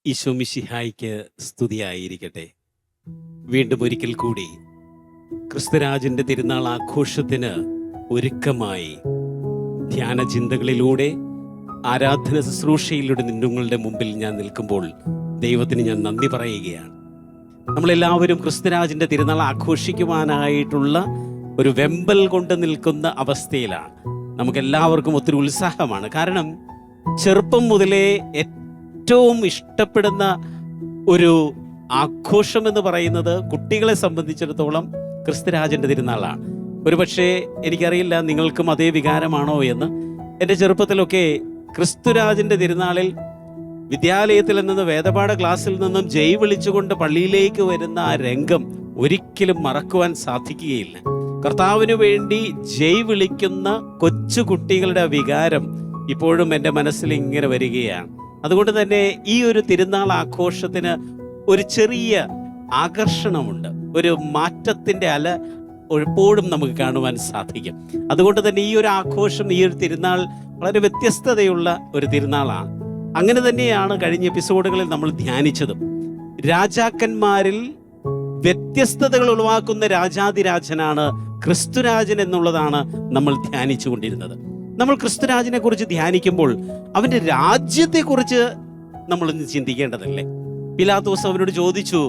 ഈശോ മിശിഹായ്ക്ക് സ്തുതിയായിരിക്കട്ടെ. വീണ്ടും ഒരിക്കൽ കൂടി ക്രിസ്തുരാജന്റെ തിരുനാൾ ആഘോഷത്തിന് ഒരുക്കമായി ധ്യാന ചിന്തകളിലൂടെ ആരാധന ശുശ്രൂഷയിലൂടെ നിങ്ങളുടെ മുമ്പിൽ ഞാൻ നിൽക്കുമ്പോൾ ദൈവത്തിന് ഞാൻ നന്ദി പറയുകയാണ്. നമ്മളെല്ലാവരും ക്രിസ്തുരാജന്റെ തിരുനാൾ ആഘോഷിക്കുവാനായിട്ടുള്ള ഒരു വെമ്പൽ കൊണ്ട് നിൽക്കുന്ന അവസ്ഥയിലാണ്. നമുക്കെല്ലാവർക്കും ഒത്തിരി ഉത്സാഹമാണ്. കാരണം ചെറുപ്പം മുതലേ ഏറ്റവും ഇഷ്ടപ്പെടുന്ന ഒരു ആഘോഷം എന്ന് പറയുന്നത് കുട്ടികളെ സംബന്ധിച്ചിടത്തോളം ക്രിസ്തുരാജന്റെ തിരുനാളാണ്. ഒരുപക്ഷെ എനിക്കറിയില്ല നിങ്ങൾക്കും അതേ വികാരമാണോ എന്ന്. എൻ്റെ ചെറുപ്പത്തിലൊക്കെ ക്രിസ്തുരാജന്റെ തിരുനാളിൽ വിദ്യാലയത്തിൽ നിന്ന് വേദപാഠ ക്ലാസ്സിൽ നിന്നും ജയ് വിളിച്ചുകൊണ്ട് പള്ളിയിലേക്ക് വരുന്ന ആ രംഗം ഒരിക്കലും മറക്കുവാൻ സാധിക്കുകയില്ല. കർത്താവിന് വേണ്ടി ജയ് വിളിക്കുന്ന കൊച്ചു കുട്ടികളുടെ വികാരം ഇപ്പോഴും എൻ്റെ മനസ്സിൽ ഇങ്ങനെ വരികയാണ്. അതുകൊണ്ട് തന്നെ ഈ ഒരു തിരുനാൾ ആഘോഷത്തിന് ഒരു ചെറിയ ആകർഷണമുണ്ട്. ഒരു മാറ്റത്തിൻ്റെ അല എപ്പോഴും നമുക്ക് കാണുവാൻ സാധിക്കും. അതുകൊണ്ട് തന്നെ ഈ ഒരു ആഘോഷം, ഈ ഒരു തിരുനാൾ വളരെ വ്യത്യസ്തതയുള്ള ഒരു തിരുനാളാണ്. അങ്ങനെ തന്നെയാണ് കഴിഞ്ഞ എപ്പിസോഡുകളിൽ നമ്മൾ ധ്യാനിച്ചതും. രാജാക്കന്മാരിൽ വ്യത്യസ്തതകൾ ഉളവാക്കുന്ന രാജാതിരാജനാണ് ക്രിസ്തുരാജൻ എന്നുള്ളതാണ് നമ്മൾ ധ്യാനിച്ചു കൊണ്ടിരുന്നത്. നമ്മൾ ക്രിസ്തുരാജനെ കുറിച്ച് ധ്യാനിക്കുമ്പോൾ അവൻ്റെ രാജ്യത്തെക്കുറിച്ച് നമ്മളൊന്ന് ചിന്തിക്കേണ്ടതല്ലേ? പിലാത്തോസ് അവനോട് ചോദിച്ചു,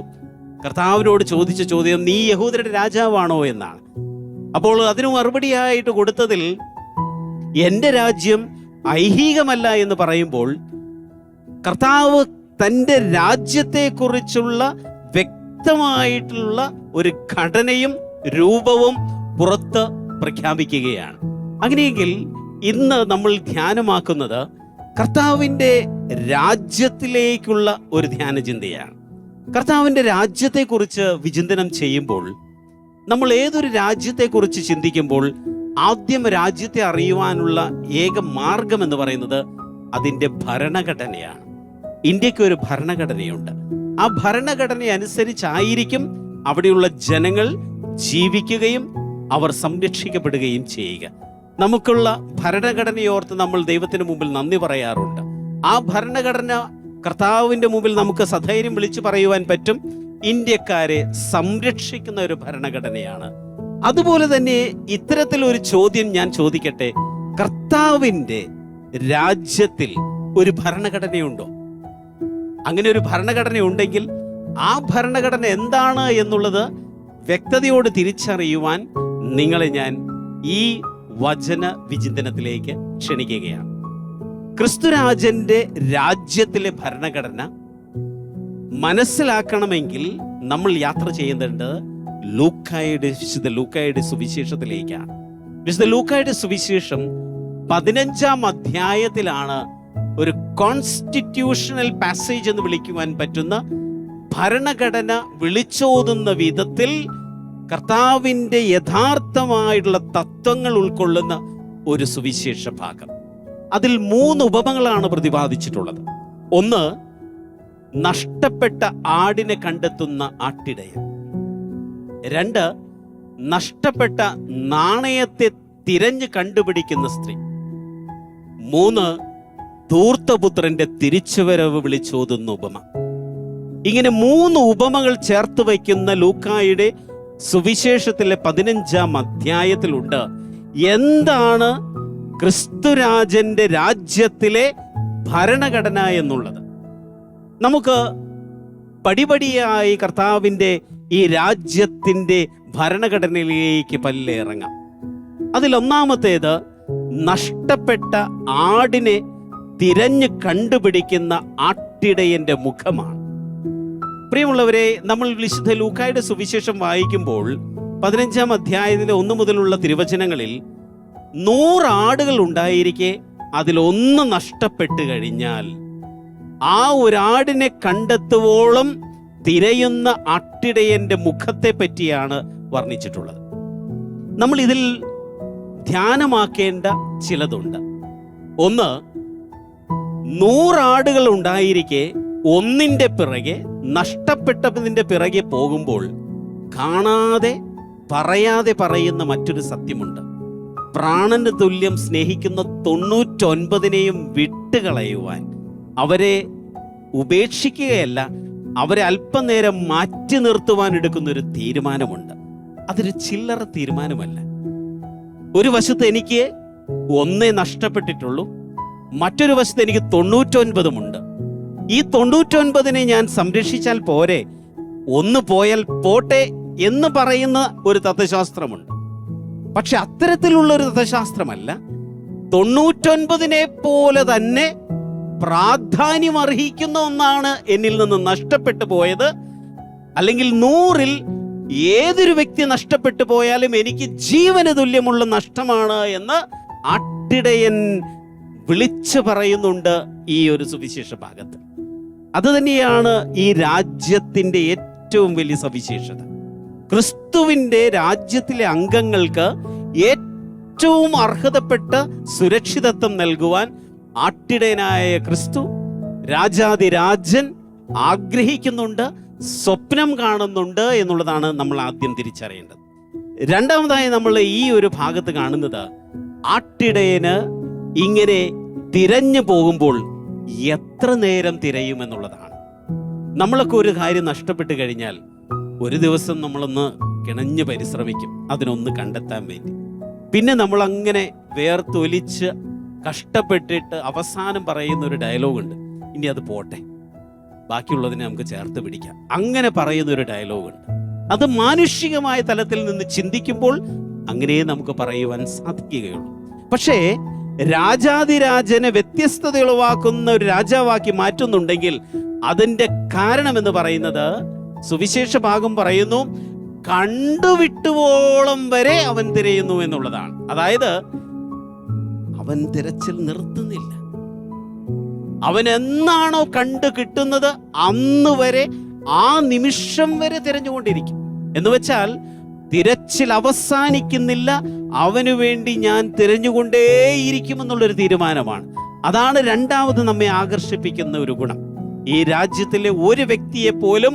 കർത്താവിനോട് ചോദിച്ച ചോദ്യം, നീ യഹൂദരുടെ രാജാവാണോ എന്നാണ്. അപ്പോൾ അതിന് മറുപടിയായിട്ട് കൊടുത്തതിൽ എൻ്റെ രാജ്യം ഐഹികമല്ല എന്ന് പറയുമ്പോൾ കർത്താവ് തൻ്റെ രാജ്യത്തെക്കുറിച്ചുള്ള വ്യക്തമായിട്ടുള്ള ഒരു ഘടനയും രൂപവും പുറത്ത് പ്രഖ്യാപിക്കുകയാണ്. അങ്ങനെയെങ്കിൽ ഇന്ന് നമ്മൾ ധ്യാനമാക്കുന്നത് കർത്താവിൻ്റെ രാജ്യത്തിലേക്കുള്ള ഒരു ധ്യാന ചിന്തയാണ്. കർത്താവിൻ്റെ രാജ്യത്തെക്കുറിച്ച് വിചിന്തനം ചെയ്യുമ്പോൾ, നമ്മൾ ഏതൊരു രാജ്യത്തെക്കുറിച്ച് ചിന്തിക്കുമ്പോൾ ആദ്യം രാജ്യത്തെ അറിയുവാനുള്ള ഏക മാർഗം എന്ന് പറയുന്നത് അതിൻ്റെ ഭരണഘടനയാണ്. ഇന്ത്യക്ക് ഒരു ഭരണഘടനയുണ്ട്. ആ ഭരണഘടന അനുസരിച്ചായിരിക്കും അവിടെയുള്ള ജനങ്ങൾ ജീവിക്കുകയും അവർ സംരക്ഷിക്കപ്പെടുകയും ചെയ്യുക. നമുക്കുള്ള ഭരണഘടനയോർത്ത് നമ്മൾ ദൈവത്തിന് മുമ്പിൽ നന്ദി പറയാറുണ്ട്. ആ ഭരണഘടന കർത്താവിൻ്റെ മുമ്പിൽ നമുക്ക് സധൈര്യം വിളിച്ചു പറയുവാൻ പറ്റും. ഇന്ത്യക്കാരെ സംരക്ഷിക്കുന്ന ഒരു ഭരണഘടനയാണ്. അതുപോലെ തന്നെ ഇത്തരത്തിലൊരു ചോദ്യം ഞാൻ ചോദിക്കട്ടെ, കർത്താവിൻ്റെ രാജ്യത്തിൽ ഒരു ഭരണഘടനയുണ്ടോ? അങ്ങനെ ഒരു ഭരണഘടന ഉണ്ടെങ്കിൽ ആ ഭരണഘടന എന്താണ് എന്നുള്ളത് വ്യക്തതയോട് തിരിച്ചറിയുവാൻ നിങ്ങളെ ഞാൻ ഈ വചന വിചിന്തനത്തിലേക്ക് ക്ഷണിക്കുകയാണ്. ക്രിസ്തുരാജന്റെ രാജ്യത്തിലെ ഭരണഘടന മനസ്സിലാക്കണമെങ്കിൽ നമ്മൾ യാത്ര ചെയ്യേണ്ടത് വിശുദ്ധ ലൂക്കായുടെ സുവിശേഷത്തിലേക്കാണ്. വിശുദ്ധ ലൂക്കായുടെ സുവിശേഷം 15-ാം അധ്യായത്തിലാണ് ഒരു കോൺസ്റ്റിറ്റ്യൂഷണൽ പാസേജ് എന്ന് വിളിക്കുവാൻ പറ്റുന്ന ഭരണഘടന വിളിച്ചോതുന്ന വിധത്തിൽ കർത്താവിൻ്റെ യഥാർത്ഥമായിട്ടുള്ള തത്വങ്ങൾ ഉൾക്കൊള്ളുന്ന ഒരു സുവിശേഷ ഭാഗം. അതിൽ 3 ഉപമകളാണ് പ്രതിപാദിച്ചിട്ടുള്ളത്. ഒന്ന്, നഷ്ടപ്പെട്ട ആടിനെ കണ്ടെത്തുന്ന ആട്ടിടയൻ. 2, നഷ്ടപ്പെട്ട നാണയത്തെ തിരഞ്ഞു കണ്ടുപിടിക്കുന്ന സ്ത്രീ. 3, ധൂർത്തപുത്രന്റെ തിരിച്ചുവരവ് വിളിച്ചോതുന്ന ഉപമ. ഇങ്ങനെ 3 ഉപമകൾ ചേർത്ത് വയ്ക്കുന്ന ലൂക്കായുടെ സുവിശേഷത്തിലെ 15-ാം അധ്യായത്തിലുണ്ട്. എന്താണ് ക്രിസ്തുരാജന്റെ രാജ്യത്തിലെ ഭരണഘടന എന്നുള്ളത്? നമുക്ക് പടിപടിയായി കർത്താവിൻ്റെ ഈ രാജ്യത്തിൻ്റെ ഭരണഘടനയിലേക്ക് പല്ലിറങ്ങാം. അതിലൊന്നാമത്തേത് നഷ്ടപ്പെട്ട ആടിനെ തിരഞ്ഞു കണ്ടുപിടിക്കുന്ന ആട്ടിടയന്റെ മുഖമാണ്. പ്രിയമുള്ളവരെ, നമ്മൾ വിശുദ്ധ ലൂക്കായുടെ സുവിശേഷം വായിക്കുമ്പോൾ 15-ാം അധ്യായത്തിലെ 1 മുതലുള്ള തിരുവചനങ്ങളിൽ 100 ആടുകൾ ഉണ്ടായിരിക്കെ അതിലൊന്ന് നഷ്ടപ്പെട്ടു കഴിഞ്ഞാൽ ആ ഒരാടിനെ കണ്ടെത്തുവോളം തിരയുന്ന ആട്ടിടയന്റെ മുഖത്തെ പറ്റിയാണ് വർണ്ണിച്ചിട്ടുള്ളത്. നമ്മൾ ഇതിൽ ധ്യാനമാക്കേണ്ട ചിലതുണ്ട്. ഒന്ന്, 100 ആടുകൾ ഉണ്ടായിരിക്കെ ഒന്നിൻ്റെ പിറകെ, നഷ്ടപ്പെട്ടതിൻ്റെ പിറകെ പോകുമ്പോൾ കാണാതെ പറയാതെ പറയുന്ന മറ്റൊരു സത്യമുണ്ട്. പ്രാണന് തുല്യം സ്നേഹിക്കുന്ന 99നെയും വിട്ടുകളയുവാൻ, അവരെ ഉപേക്ഷിക്കുകയല്ല, അവരെ അല്പനേരം മാറ്റി നിർത്തുവാൻ എടുക്കുന്ന ഒരു തീരുമാനമുണ്ട്. അതൊരു ചില്ലറ തീരുമാനമല്ല. ഒരു വശത്ത് എനിക്ക് 1 നഷ്ടപ്പെട്ടിട്ടുള്ളൂ, മറ്റൊരു വശത്ത് എനിക്ക് 99 ഈ 99 ഞാൻ സംരക്ഷിച്ചാൽ പോരെ, 1 പോയാൽ പോട്ടെ എന്ന് പറയുന്ന ഒരു തത്വശാസ്ത്രമുണ്ട്. പക്ഷെ അത്തരത്തിലുള്ള ഒരു തത്വശാസ്ത്രമല്ല. 99 പോലെ തന്നെ പ്രാധാന്യം അർഹിക്കുന്ന ഒന്നാണ് എന്നിൽ നിന്ന് നഷ്ടപ്പെട്ടു പോയത്. അല്ലെങ്കിൽ 100-ൽ ഏതൊരു വ്യക്തി നഷ്ടപ്പെട്ടു പോയാലും എനിക്ക് ജീവന് തുല്യമുള്ള നഷ്ടമാണ് എന്ന് ആട്ടിടയൻ വിളിച്ചു പറയുന്നുണ്ട് ഈ ഒരു സുവിശേഷ ഭാഗത്ത്. അത് തന്നെയാണ് ഈ രാജ്യത്തിൻ്റെ ഏറ്റവും വലിയ സവിശേഷത. ക്രിസ്തുവിൻ്റെ രാജ്യത്തിലെ അംഗങ്ങൾക്ക് ഏറ്റവും അർഹതപ്പെട്ട സുരക്ഷിതത്വം നൽകുവാൻ ആട്ടിടയനായ ക്രിസ്തു, രാജാതിരാജൻ ആഗ്രഹിക്കുന്നുണ്ട്, സ്വപ്നം കാണുന്നുണ്ട് എന്നുള്ളതാണ് നമ്മൾ ആദ്യം തിരിച്ചറിയേണ്ടത്. രണ്ടാമതായി നമ്മൾ ഈ ഒരു ഭാഗത്ത് കാണുന്നത്, ആട്ടിടയന് ഇങ്ങനെ തിരഞ്ഞു പോകുമ്പോൾ എത്ര നേരം തിരയുമെന്നുള്ളതാണ്. നമ്മളൊക്കെ ഒരു കാര്യം നഷ്ടപ്പെട്ട് കഴിഞ്ഞാൽ ഒരു ദിവസം നമ്മളൊന്ന് കിണഞ്ഞ് പരിശ്രമിക്കും അതിനൊന്ന് കണ്ടെത്താൻ വേണ്ടി. പിന്നെ നമ്മൾ അങ്ങനെ വേർത്തൊലിച്ച് കഷ്ടപ്പെട്ടിട്ട് അവസാനം പറയുന്ന ഒരു ഡയലോഗുണ്ട്, ഇനി അത് പോട്ടെ, ബാക്കിയുള്ളതിനെ നമുക്ക് ചേർത്ത് പിടിക്കാം. അങ്ങനെ പറയുന്ന ഒരു ഡയലോഗുണ്ട്. അത് മാനുഷികമായ തലത്തിൽ നിന്ന് ചിന്തിക്കുമ്പോൾ അങ്ങനെ നമുക്ക് പറയുവാൻ സാധിക്കുകയുള്ളൂ. പക്ഷേ രാജാതിരാജനെ വ്യത്യസ്തത ഉളവാക്കുന്ന ഒരു രാജാവാക്കി മാറ്റുന്നുണ്ടെങ്കിൽ അതിൻ്റെ കാരണമെന്ന് പറയുന്നത്, സുവിശേഷ ഭാഗം പറയുന്നു, കണ്ടുവിട്ടുവോളം വരെ അവൻ തിരയുന്നു എന്നുള്ളതാണ്. അതായത് അവൻ തിരച്ചിൽ നിർത്തുന്നില്ല. അവൻ എന്നാണോ കണ്ടു കിട്ടുന്നത് അന്ന് വരെ, ആ നിമിഷം വരെ തിരഞ്ഞുകൊണ്ടിരിക്കും. എന്ന് വെച്ചാൽ തിരച്ചിൽ അവസാനിക്കുന്നില്ല, അവനു വേണ്ടി ഞാൻ തിരഞ്ഞുകൊണ്ടേയിരിക്കുമെന്നുള്ളൊരു തീരുമാനമാണ്. അതാണ് രണ്ടാമത് നമ്മെ ആകർഷിപ്പിക്കുന്ന ഒരു ഗുണം. ഈ രാജ്യത്തിലെ ഒരു വ്യക്തിയെ പോലും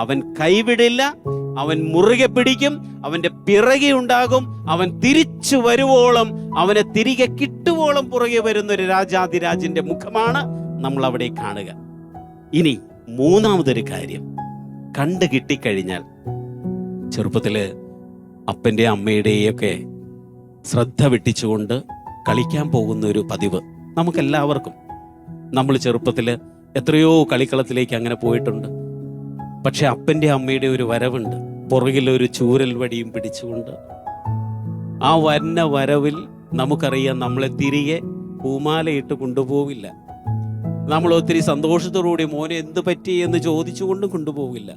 അവൻ കൈവിടില്ല, അവൻ മുറുകെ പിടിക്കും, അവന്റെ പിറകെ ഉണ്ടാകും. അവൻ തിരിച്ചു വരുവോളം, അവനെ തിരികെ കിട്ടുവോളം പുറകെ വരുന്ന ഒരു രാജാതിരാജന്റെ മുഖമാണ് നമ്മൾ അവിടെ കാണുക. ഇനി മൂന്നാമതൊരു കാര്യം, കണ്ടു കിട്ടിക്കഴിഞ്ഞാൽ, ചെറുപ്പത്തില് അപ്പൻ്റെ അമ്മയുടെയൊക്കെ ശ്രദ്ധ വെട്ടിച്ചുകൊണ്ട് കളിക്കാൻ പോകുന്ന ഒരു പതിവ് നമുക്കെല്ലാവർക്കും. നമ്മൾ ചെറുപ്പത്തിൽ എത്രയോ കളിക്കളത്തിലേക്ക് അങ്ങനെ പോയിട്ടുണ്ട്. പക്ഷെ അപ്പൻ്റെ അമ്മയുടെ ഒരു വരവുണ്ട്, പുറകിലൊരു ചൂരൽ വടിയും പിടിച്ചുകൊണ്ട്. ആ വരുന്ന വരവിൽ നമുക്കറിയാം നമ്മളെ തിരികെ പൂമാലയിട്ട് കൊണ്ടുപോവില്ല. നമ്മൾ ഒത്തിരി സന്തോഷത്തോടുകൂടി മോനെ എന്ത് പറ്റി എന്ന് ചോദിച്ചുകൊണ്ട് കൊണ്ടുപോകില്ല.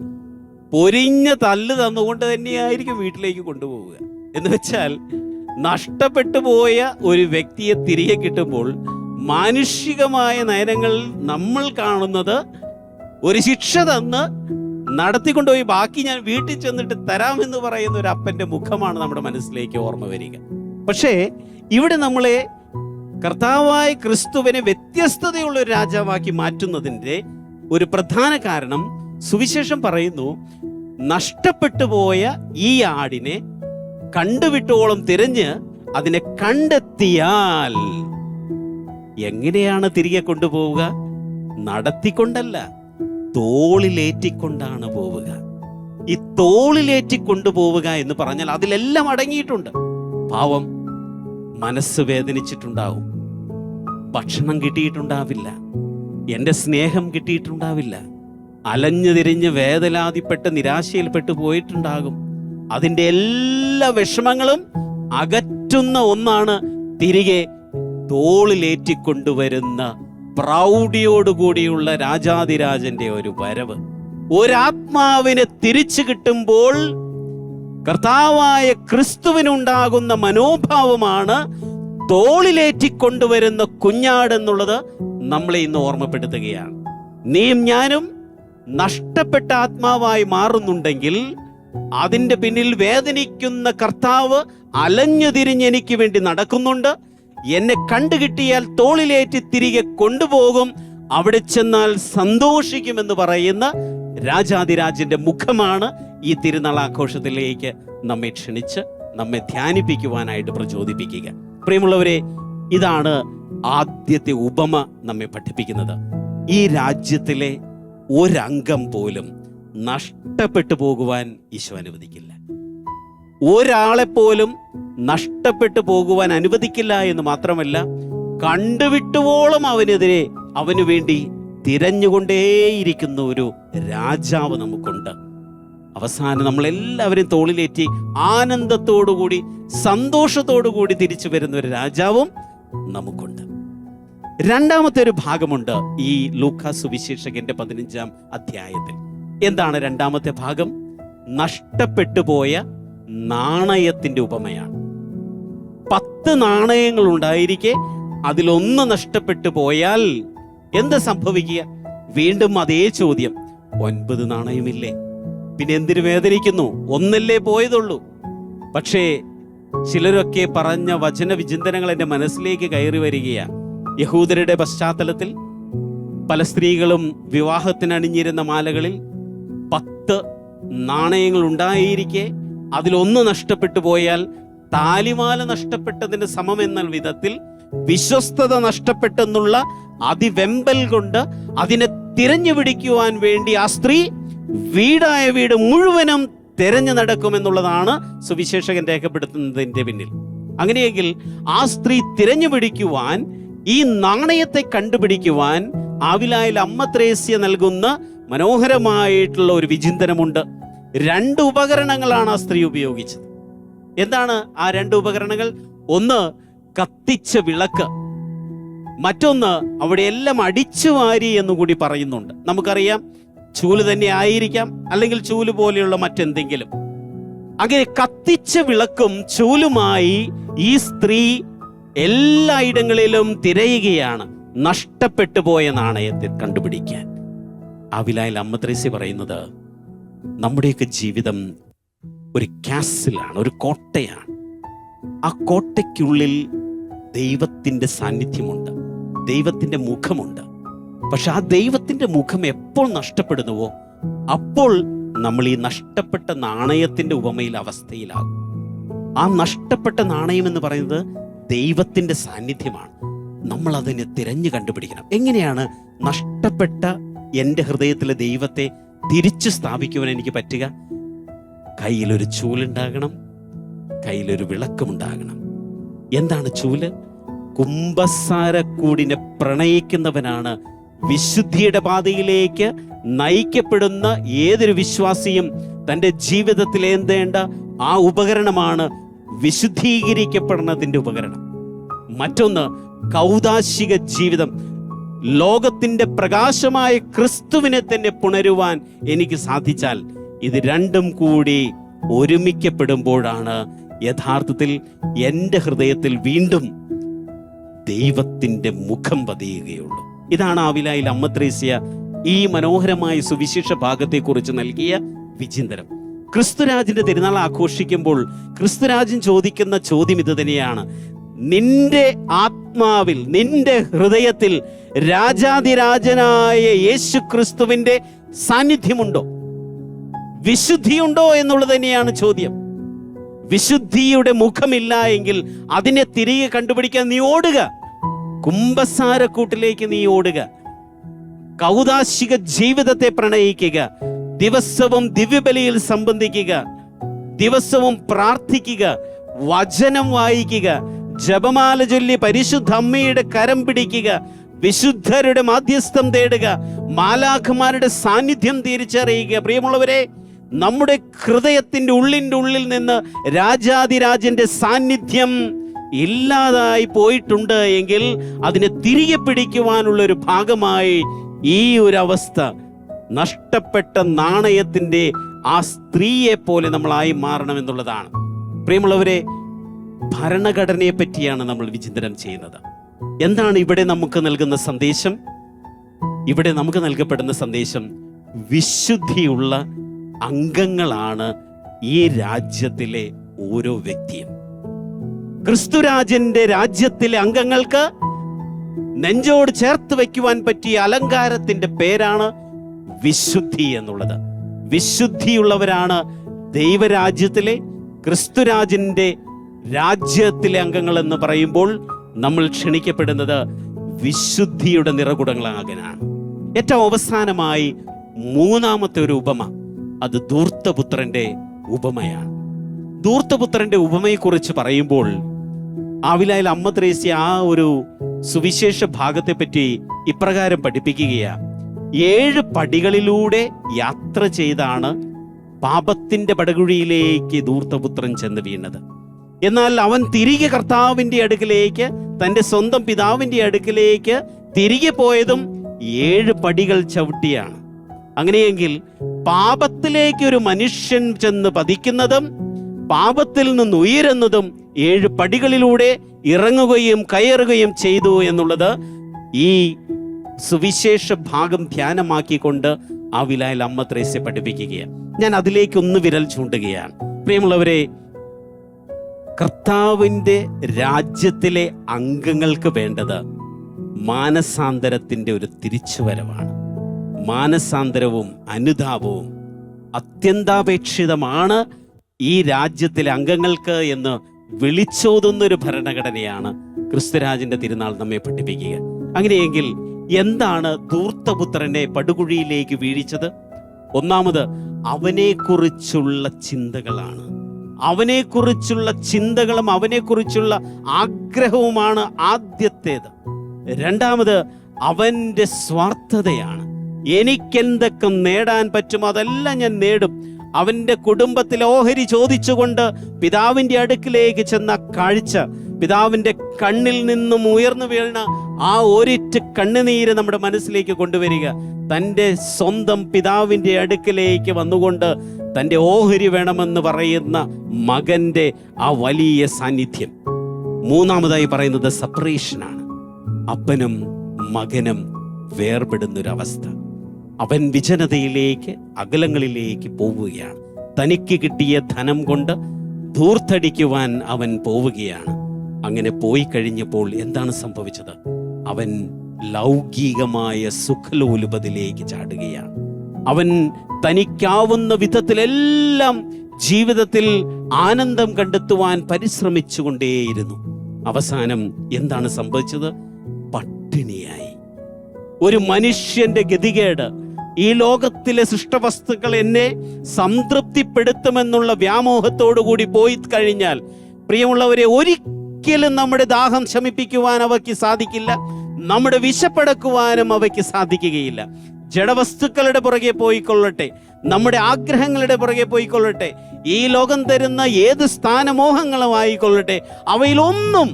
പൊരിഞ്ഞ തല്ല് തന്നുകൊണ്ട് തന്നെയായിരിക്കും വീട്ടിലേക്ക് കൊണ്ടുപോവുക. എന്ന് വെച്ചാൽ നഷ്ടപ്പെട്ടു പോയ ഒരു വ്യക്തിയെ തിരികെ കിട്ടുമ്പോൾ മാനുഷികമായ നയനങ്ങളിൽ നമ്മൾ കാണുന്നത് ഒരു ശിക്ഷ തന്ന് നടത്തിക്കൊണ്ടുപോയി ബാക്കി ഞാൻ വീട്ടിൽ ചെന്നിട്ട് തരാമെന്ന് പറയുന്ന ഒരു അപ്പൻ്റെ മുഖമാണ് നമ്മുടെ മനസ്സിലേക്ക് ഓർമ്മ വരിക. പക്ഷേ ഇവിടെ നമ്മളെ കർത്താവായ ക്രിസ്തുവിനെ വ്യത്യസ്തതയുള്ള ഒരു രാജാവാക്കി മാറ്റുന്നതിൻ്റെ ഒരു പ്രധാന കാരണം, സുവിശേഷം പറയുന്നു, നഷ്ടപ്പെട്ടു പോയ ഈ ആടിനെ കണ്ടുവിട്ടോളം തിരഞ്ഞ് അതിനെ കണ്ടെത്തിയാൽ എങ്ങനെയാണ് തിരികെ കൊണ്ടുപോവുക? നടത്തിക്കൊണ്ടല്ല, തോളിലേറ്റിക്കൊണ്ടാണ് പോവുക. ഈ തോളിലേറ്റിക്കൊണ്ടുപോവുക എന്ന് പറഞ്ഞാൽ അതിലെല്ലാം അടങ്ങിയിട്ടുണ്ട്. പാവം മനസ്സ് വേദനിച്ചിട്ടുണ്ടാവും, ഭക്ഷണം കിട്ടിയിട്ടുണ്ടാവില്ല, എൻ്റെ സ്നേഹം കിട്ടിയിട്ടുണ്ടാവില്ല, അലഞ്ഞു തിരിഞ്ഞ് വേദനാതിപ്പെട്ട് നിരാശയിൽപ്പെട്ടു പോയിട്ടുണ്ടാകും. അതിൻ്റെ എല്ലാ വിഷമങ്ങളും അകറ്റുന്ന ഒന്നാണ് തിരികെ തോളിലേറ്റിക്കൊണ്ടുവരുന്ന പ്രൗഢിയോടുകൂടിയുള്ള രാജാതിരാജന്റെ ഒരു വരവ്. ഒരാത്മാവിനെ തിരിച്ചു കിട്ടുമ്പോൾ കർത്താവായ ക്രിസ്തുവിനുണ്ടാകുന്ന മനോഭാവമാണ് തോളിലേറ്റിക്കൊണ്ടുവരുന്ന കുഞ്ഞാടെന്നുള്ളത് നമ്മളെ ഇന്ന് ഓർമ്മപ്പെടുത്തുകയാണ്. നീയും ഞാനും നഷ്ടപ്പെട്ട ആത്മാവായി മാറുന്നുണ്ടെങ്കിൽ അതിൻ്റെ പിന്നിൽ വേദനിക്കുന്ന കർത്താവ് അലഞ്ഞു തിരിഞ്ഞ് എനിക്ക് വേണ്ടി നടക്കുന്നുണ്ട്. എന്നെ കണ്ടുകിട്ടിയാൽ തോളിലേറ്റി തിരികെ കൊണ്ടുപോകും, അവിടെ ചെന്നാൽ സന്തോഷിക്കുമെന്ന് പറയുന്ന രാജാതിരാജന്റെ മുഖമാണ് ഈ തിരുനാൾ ആഘോഷത്തിലേക്ക് നമ്മെ ക്ഷണിച്ച് നമ്മെ ധ്യാനിപ്പിക്കുവാനായിട്ട് പ്രചോദിപ്പിക്കുക. പ്രിയമുള്ളവരെ, ഇതാണ് ആദ്യത്തെ ഉപമ നമ്മെ പഠിപ്പിക്കുന്നത്. ഈ രാജ്യത്തിലെ ഒരംഗം പോലും നഷ്ടപ്പെട്ടു പോകുവാൻ ഈശോ അനുവദിക്കില്ല. ഒരാളെപ്പോലും നഷ്ടപ്പെട്ടു പോകുവാൻ അനുവദിക്കില്ല എന്ന് മാത്രമല്ല, കണ്ടുവിട്ടുവോളം അവനു വേണ്ടി തിരഞ്ഞുകൊണ്ടേയിരിക്കുന്ന ഒരു രാജാവ് നമുക്കുണ്ട്. അവസാനം നമ്മളെല്ലാവരും തോളിലേറ്റി ആനന്ദത്തോടുകൂടി സന്തോഷത്തോടുകൂടി തിരിച്ചു വരുന്ന ഒരു രാജാവും നമുക്കുണ്ട്. രണ്ടാമത്തെ ഒരു ഭാഗമുണ്ട് ഈ ലൂക്കാ സുവിശേഷകന്റെ 15-ാം അധ്യായത്തിൽ. എന്താണ് രണ്ടാമത്തെ ഭാഗം? നഷ്ടപ്പെട്ടു പോയ നാണയത്തിന്റെ ഉപമയാണ്. 10 നാണയങ്ങൾ ഉണ്ടായിരിക്കെ അതിലൊന്ന് നഷ്ടപ്പെട്ടു പോയാൽ എന്താ സംഭവിക്കുക? വീണ്ടും അതേ ചോദ്യം, 9 നാണയമില്ലേ? പിന്നെ എന്തിനു വേദനിക്കുന്നു? ഒന്നല്ലേ പോയതുള്ളൂ. പക്ഷേ ചിലരൊക്കെ പറഞ്ഞ വചന വിചിന്തനങ്ങൾ എൻ്റെ മനസ്സിലേക്ക് കയറി വരികയാണ്. യഹൂദരുടെ പശ്ചാത്തലത്തിൽ പല സ്ത്രീകളും വിവാഹത്തിന് അണിഞ്ഞിരുന്ന മാലകളിൽ 10 നാണയങ്ങൾ ഉണ്ടായിരിക്കെ അതിലൊന്ന് നഷ്ടപ്പെട്ടു പോയാൽ താലിമാല നഷ്ടപ്പെട്ടതിന് സമമെന്ന വിധത്തിൽ വിശ്വസ്തത നഷ്ടപ്പെട്ടെന്നുള്ള അതിവെമ്പൽ കൊണ്ട് അതിനെ തിരഞ്ഞു പിടിക്കുവാൻ വേണ്ടി ആ സ്ത്രീ വീടായ വീട് മുഴുവനും തിരഞ്ഞു നടക്കുമെന്നുള്ളതാണ് സുവിശേഷകൻ രേഖപ്പെടുത്തുന്നതിന്റെ പിന്നിൽ. അങ്ങനെയെങ്കിൽ ആ സ്ത്രീ തിരഞ്ഞു പിടിക്കുവാൻ, ഈ നാണയത്തെ കണ്ടുപിടിക്കുവാൻ ആവിലായിൽ അമ്മ ത്രേസ്യ നൽകുന്ന മനോഹരമായിട്ടുള്ള ഒരു വിചിന്തനമുണ്ട്. 2 ഉപകരണങ്ങളാണ് ആ സ്ത്രീ ഉപയോഗിച്ചത്. എന്താണ് ആ 2 ഉപകരണങ്ങൾ? ഒന്ന് കത്തിച്ച വിളക്ക്, മറ്റൊന്ന് അവിടെ എല്ലാം അടിച്ചു വാരി എന്നുകൂടി പറയുന്നുണ്ട്. നമുക്കറിയാം, ചൂല് തന്നെ ആയിരിക്കാം, അല്ലെങ്കിൽ ചൂല് പോലെയുള്ള മറ്റെന്തെങ്കിലും. അങ്ങനെ കത്തിച്ച വിളക്കും ചൂലുമായി ഈ സ്ത്രീ എല്ലായിടങ്ങളിലും തിരയുകയാണ് നഷ്ടപ്പെട്ടു പോയ നാണയത്തെ കണ്ടുപിടിക്കാൻ. ആവിലായിൽ അമ്മ ത്രേസ്യ പറയുന്നത്, നമ്മുടെയൊക്കെ ജീവിതം ഒരു കാസിലാണ്, ഒരു കോട്ടയാണ്. ആ കോട്ടയ്ക്കുള്ളിൽ ദൈവത്തിൻ്റെ സാന്നിധ്യമുണ്ട്, ദൈവത്തിൻ്റെ മുഖമുണ്ട്. പക്ഷെ ആ ദൈവത്തിൻ്റെ മുഖം എപ്പോൾ നഷ്ടപ്പെടുന്നുവോ അപ്പോൾ നമ്മൾ ഈ നഷ്ടപ്പെട്ട നാണയത്തിൻ്റെ ഉപമയിൽ അവസ്ഥയിലാകും. ആ നഷ്ടപ്പെട്ട നാണയം എന്ന് പറയുന്നത് ദൈവത്തിൻ്റെ സാന്നിധ്യമാണ്. നമ്മൾ അതിനെ തിരഞ്ഞു കണ്ടുപിടിക്കണം. എങ്ങനെയാണ് നഷ്ടപ്പെട്ട എൻ്റെ ഹൃദയത്തിലെ ദൈവത്തെ തിരിച്ചു സ്ഥാപിക്കുവാൻ എനിക്ക് പറ്റുക? കയ്യിലൊരു ചൂലുണ്ടാകണം, കയ്യിലൊരു വിളക്കുമുണ്ടാകണം. എന്താണ് ചൂല്? കുമ്പസാരക്കൂടിനെ പ്രണയിക്കുന്നവനാണ് വിശുദ്ധിയുടെ പാതയിലേക്ക് നയിക്കപ്പെടുന്ന ഏതൊരു വിശ്വാസിയും തൻ്റെ ജീവിതത്തിൽ ഏന്തേണ്ട ആ ഉപകരണമാണ് വിശുദ്ധീകരിക്കപ്പെടുന്നതിൻ്റെ ഉപകരണം. മറ്റൊന്ന് കൗദാശിക ജീവിതം. ലോകത്തിൻ്റെ പ്രകാശമായ ക്രിസ്തുവിനെ തന്നെ പുണരുവാൻ എനിക്ക് സാധിച്ചാൽ, ഇത് രണ്ടും കൂടി ഒരുമിക്കപ്പെടുമ്പോഴാണ് യഥാർത്ഥത്തിൽ എൻ്റെ ഹൃദയത്തിൽ വീണ്ടും ദൈവത്തിൻ്റെ മുഖം പതിയുകയുള്ളൂ. ഇതാണ് ആവിലായിൽ അമ്മ ത്രേസ്യ ഈ മനോഹരമായ സുവിശേഷ ഭാഗത്തെക്കുറിച്ച് നൽകിയ വിചിന്തനം. ക്രിസ്തുരാജിന്റെ തിരുനാൾ ആഘോഷിക്കുമ്പോൾ ക്രിസ്തുരാജൻ ചോദിക്കുന്ന ചോദ്യം ഇത് തന്നെയാണ്: നിന്റെ ആത്മാവിൽ, നിന്റെ ഹൃദയത്തിൽ രാജാതിരാജനായ യേശു ക്രിസ്തുവിന്റെ സാന്നിധ്യമുണ്ടോ, വിശുദ്ധിയുണ്ടോ എന്നുള്ളത് തന്നെയാണ് ചോദ്യം. വിശുദ്ധിയുടെ മുഖമില്ല എങ്കിൽ അതിനെ തിരികെ കണ്ടുപിടിക്കാൻ നീ ഓടുക, കുമ്പസാരക്കൂട്ടിലേക്ക് നീ ഓടുക, കൗദാശിക ജീവിതത്തെ പ്രണയിക്കുക, ദിവസവും ദിവ്യബലിയിൽ സംബന്ധിക്കുക, ദിവസവും പ്രാർത്ഥിക്കുക, വചനം വായിക്കുക, ജപമാല ചൊല്ലി പരിശുദ്ധ അമ്മയുടെ കരം പിടിക്കുക, വിശുദ്ധരുടെ മാധ്യസ്ഥം തേടുക, മാലാഖമാരുടെ സാന്നിധ്യം തിരിച്ചറിയുക. പ്രിയമുള്ളവരെ, നമ്മുടെ ഹൃദയത്തിൻ്റെ ഉള്ളിൽ നിന്ന് രാജാതിരാജന്റെ സാന്നിധ്യം ഇല്ലാതായി പോയിട്ടുണ്ട് എങ്കിൽ അതിനെ തിരികെ പിടിക്കുവാനുള്ള ഒരു ഭാഗമായി ഈ ഒരു അവസ്ഥ, നഷ്ടപ്പെട്ട നാണയത്തിൻ്റെ ആ സ്ത്രീയെ പോലെ നമ്മളായി മാറണമെന്നുള്ളതാണ്. പ്രിയമുള്ളവരെ, ഭരണഘടനയെ പറ്റിയാണ് നമ്മൾ വിചിന്തനം ചെയ്യുന്നത്. എന്താണ് ഇവിടെ നമുക്ക് നൽകുന്ന സന്ദേശം? ഇവിടെ നമുക്ക് നൽകപ്പെടുന്ന സന്ദേശം വിശുദ്ധിയുള്ള അംഗങ്ങളാണ് ഈ രാജ്യത്തിലെ ഓരോ വ്യക്തിയും. ക്രിസ്തുരാജന്റെ രാജ്യത്തിലെ അംഗങ്ങൾക്ക് നെഞ്ചോട് ചേർത്ത് വയ്ക്കുവാൻ പറ്റിയ അലങ്കാരത്തിന്റെ പേരാണ് വിശുദ്ധി എന്നുള്ളത്. വിശുദ്ധിയുള്ളവരാണ് ദൈവരാജ്യത്തിലെ, ക്രിസ്തുരാജന്റെ രാജ്യത്തിലെ അംഗങ്ങൾ എന്ന് പറയുമ്പോൾ നമ്മൾ ക്ഷണിക്കപ്പെടുന്നത് വിശുദ്ധിയുടെ നിറകുടങ്ങളാകാനാണ്. ഏറ്റവും അവസാനമായി മൂന്നാമത്തെ ഒരു ഉപമ, അത് ധൂർത്തപുത്രന്റെ ഉപമയാണ്. ധൂർത്തപുത്രന്റെ ഉപമയെക്കുറിച്ച് പറയുമ്പോൾ ആവിലായിൽ അമ്മ ത്രേസ്യ ആ ഒരു സുവിശേഷ ഭാഗത്തെ പറ്റി ഇപ്രകാരം പഠിപ്പിക്കുകയാണ്: 7 പടികളിലൂടെ യാത്ര ചെയ്താണ് പാപത്തിന്റെ പടുകുഴിയിലേക്ക് ധൂർത്തപുത്രൻ ചെന്ന് വീണത്. എന്നാൽ അവൻ തിരികെ കർത്താവിന്റെ അടുക്കിലേക്ക്, തൻ്റെ സ്വന്തം പിതാവിന്റെ അടുക്കിലേക്ക് തിരികെ പോയതും 7 പടികൾ ചവിട്ടിയാണ്. അങ്ങനെയെങ്കിൽ പാപത്തിലേക്ക് ഒരു മനുഷ്യൻ ചെന്ന് പതിക്കുന്നതും പാപത്തിൽ നിന്ന് ഉയരുന്നതും 7 പടികളിലൂടെ ഇറങ്ങുകയും കയറുകയും ചെയ്തു എന്നുള്ളത് ഈ സുവിശേഷ ഭാഗം ധ്യാനമാക്കിക്കൊണ്ട് ആവിലായിൽ അമ്മ ത്രേസ്യ പഠിപ്പിക്കുകയാണ്. ഞാൻ അതിലേക്കൊന്ന് വിരൽ ചൂണ്ടുകയാണ്. പ്രിയമുള്ളവരെ, കർത്താവിൻ്റെ രാജ്യത്തിലെ അംഗങ്ങൾക്ക് വേണ്ടത് മാനസാന്തരത്തിൻ്റെ ഒരു തിരിച്ചുവരവാണ്. മാനസാന്തരവും അനുതാപവും അത്യന്താപേക്ഷിതമാണ് ഈ രാജ്യത്തിലെ അംഗങ്ങൾക്ക് എന്ന് വിളിച്ചോതുന്നൊരു ഭരണഘടനയാണ് ക്രിസ്തുരാജന്റെ തിരുനാൾ നമ്മെ പഠിപ്പിക്കുക. അങ്ങനെയെങ്കിൽ എന്താണ് ധൂർത്തപുത്രനെ പടുകുഴിയിലേക്ക് വീഴിച്ചത്? ഒന്നാമത് അവനെക്കുറിച്ചുള്ള ചിന്തകളാണ്. അവനെക്കുറിച്ചുള്ള ചിന്തകളും അവനെക്കുറിച്ചുള്ള ആഗ്രഹവുമാണ് ആദ്യത്തേത്. രണ്ടാമത് അവൻ്റെ സ്വാർത്ഥതയാണ്. എനിക്കെന്തൊക്കെ നേടാൻ പറ്റും അതെല്ലാം ഞാൻ നേടും. അവൻ്റെ കുടുംബത്തിൽ ഓഹരി ചോദിച്ചുകൊണ്ട് പിതാവിൻ്റെ അടുക്കിലേക്ക് ചെന്ന കാഴ്ച, പിതാവിൻ്റെ കണ്ണിൽ നിന്നും ഉയർന്നു വീണ ആ ഒരിറ്റ് കണ്ണുനീര് നമ്മുടെ മനസ്സിലേക്ക് കൊണ്ടുവരിക. തൻ്റെ സ്വന്തം പിതാവിൻ്റെ അടുക്കിലേക്ക് വന്നുകൊണ്ട് തൻ്റെ ഓഹരി വേണമെന്ന് പറയുന്ന മകൻ്റെ ആ വലിയ സാന്നിധ്യം. മൂന്നാമതായി പറയുന്നത് സെപ്പറേഷനാണ്. അപ്പനും മകനും വേർപെടുന്നൊരവസ്ഥ. അവൻ വിജനതയിലേക്ക്, അകലങ്ങളിലേക്ക് പോവുകയാണ്. തനിക്ക് കിട്ടിയ ധനം കൊണ്ട് ധൂർത്തടിക്കുവാൻ അവൻ പോവുകയാണ്. അങ്ങനെ പോയി കഴിഞ്ഞപ്പോൾ എന്താണ് സംഭവിച്ചത്? അവൻ ലൗകികമായ സുഖലോലുപതയിലേക്ക് ചാടുകയാണ്. അവൻ തനിക്കാവുന്ന വിധത്തിലെല്ലാം ജീവിതത്തിൽ ആനന്ദം കണ്ടെത്തുവാൻ പരിശ്രമിച്ചുകൊണ്ടേയിരുന്നു. അവസാനം എന്താണ് സംഭവിച്ചത്? പട്ടിണിയായി. ഒരു മനുഷ്യന്റെ ഗതികേട്, ഈ ലോകത്തിലെ സൃഷ്ടവസ്തുക്കൾ എന്നെ സംതൃപ്തിപ്പെടുത്തുമെന്നുള്ള വ്യാമോഹത്തോടു കൂടി പോയി കഴിഞ്ഞാൽ, പ്രിയമുള്ളവരെ, ഒരിക്കലും നമ്മുടെ ദാഹം ശമിപ്പിക്കുവാൻ അവയ്ക്ക് സാധിക്കില്ല. നമ്മുടെ വിശപ്പടക്കുവാനും അവയ്ക്ക് സാധിക്കുകയില്ല. ജഡവസ്തുക്കളുടെ പുറകെ പോയിക്കൊള്ളട്ടെ, നമ്മുടെ ആഗ്രഹങ്ങളുടെ പുറകെ പോയിക്കൊള്ളട്ടെ, ഈ ലോകം തരുന്ന ഏത് സ്ഥാനമോഹങ്ങളും ആയിക്കൊള്ളട്ടെ, അവയിലൊന്നും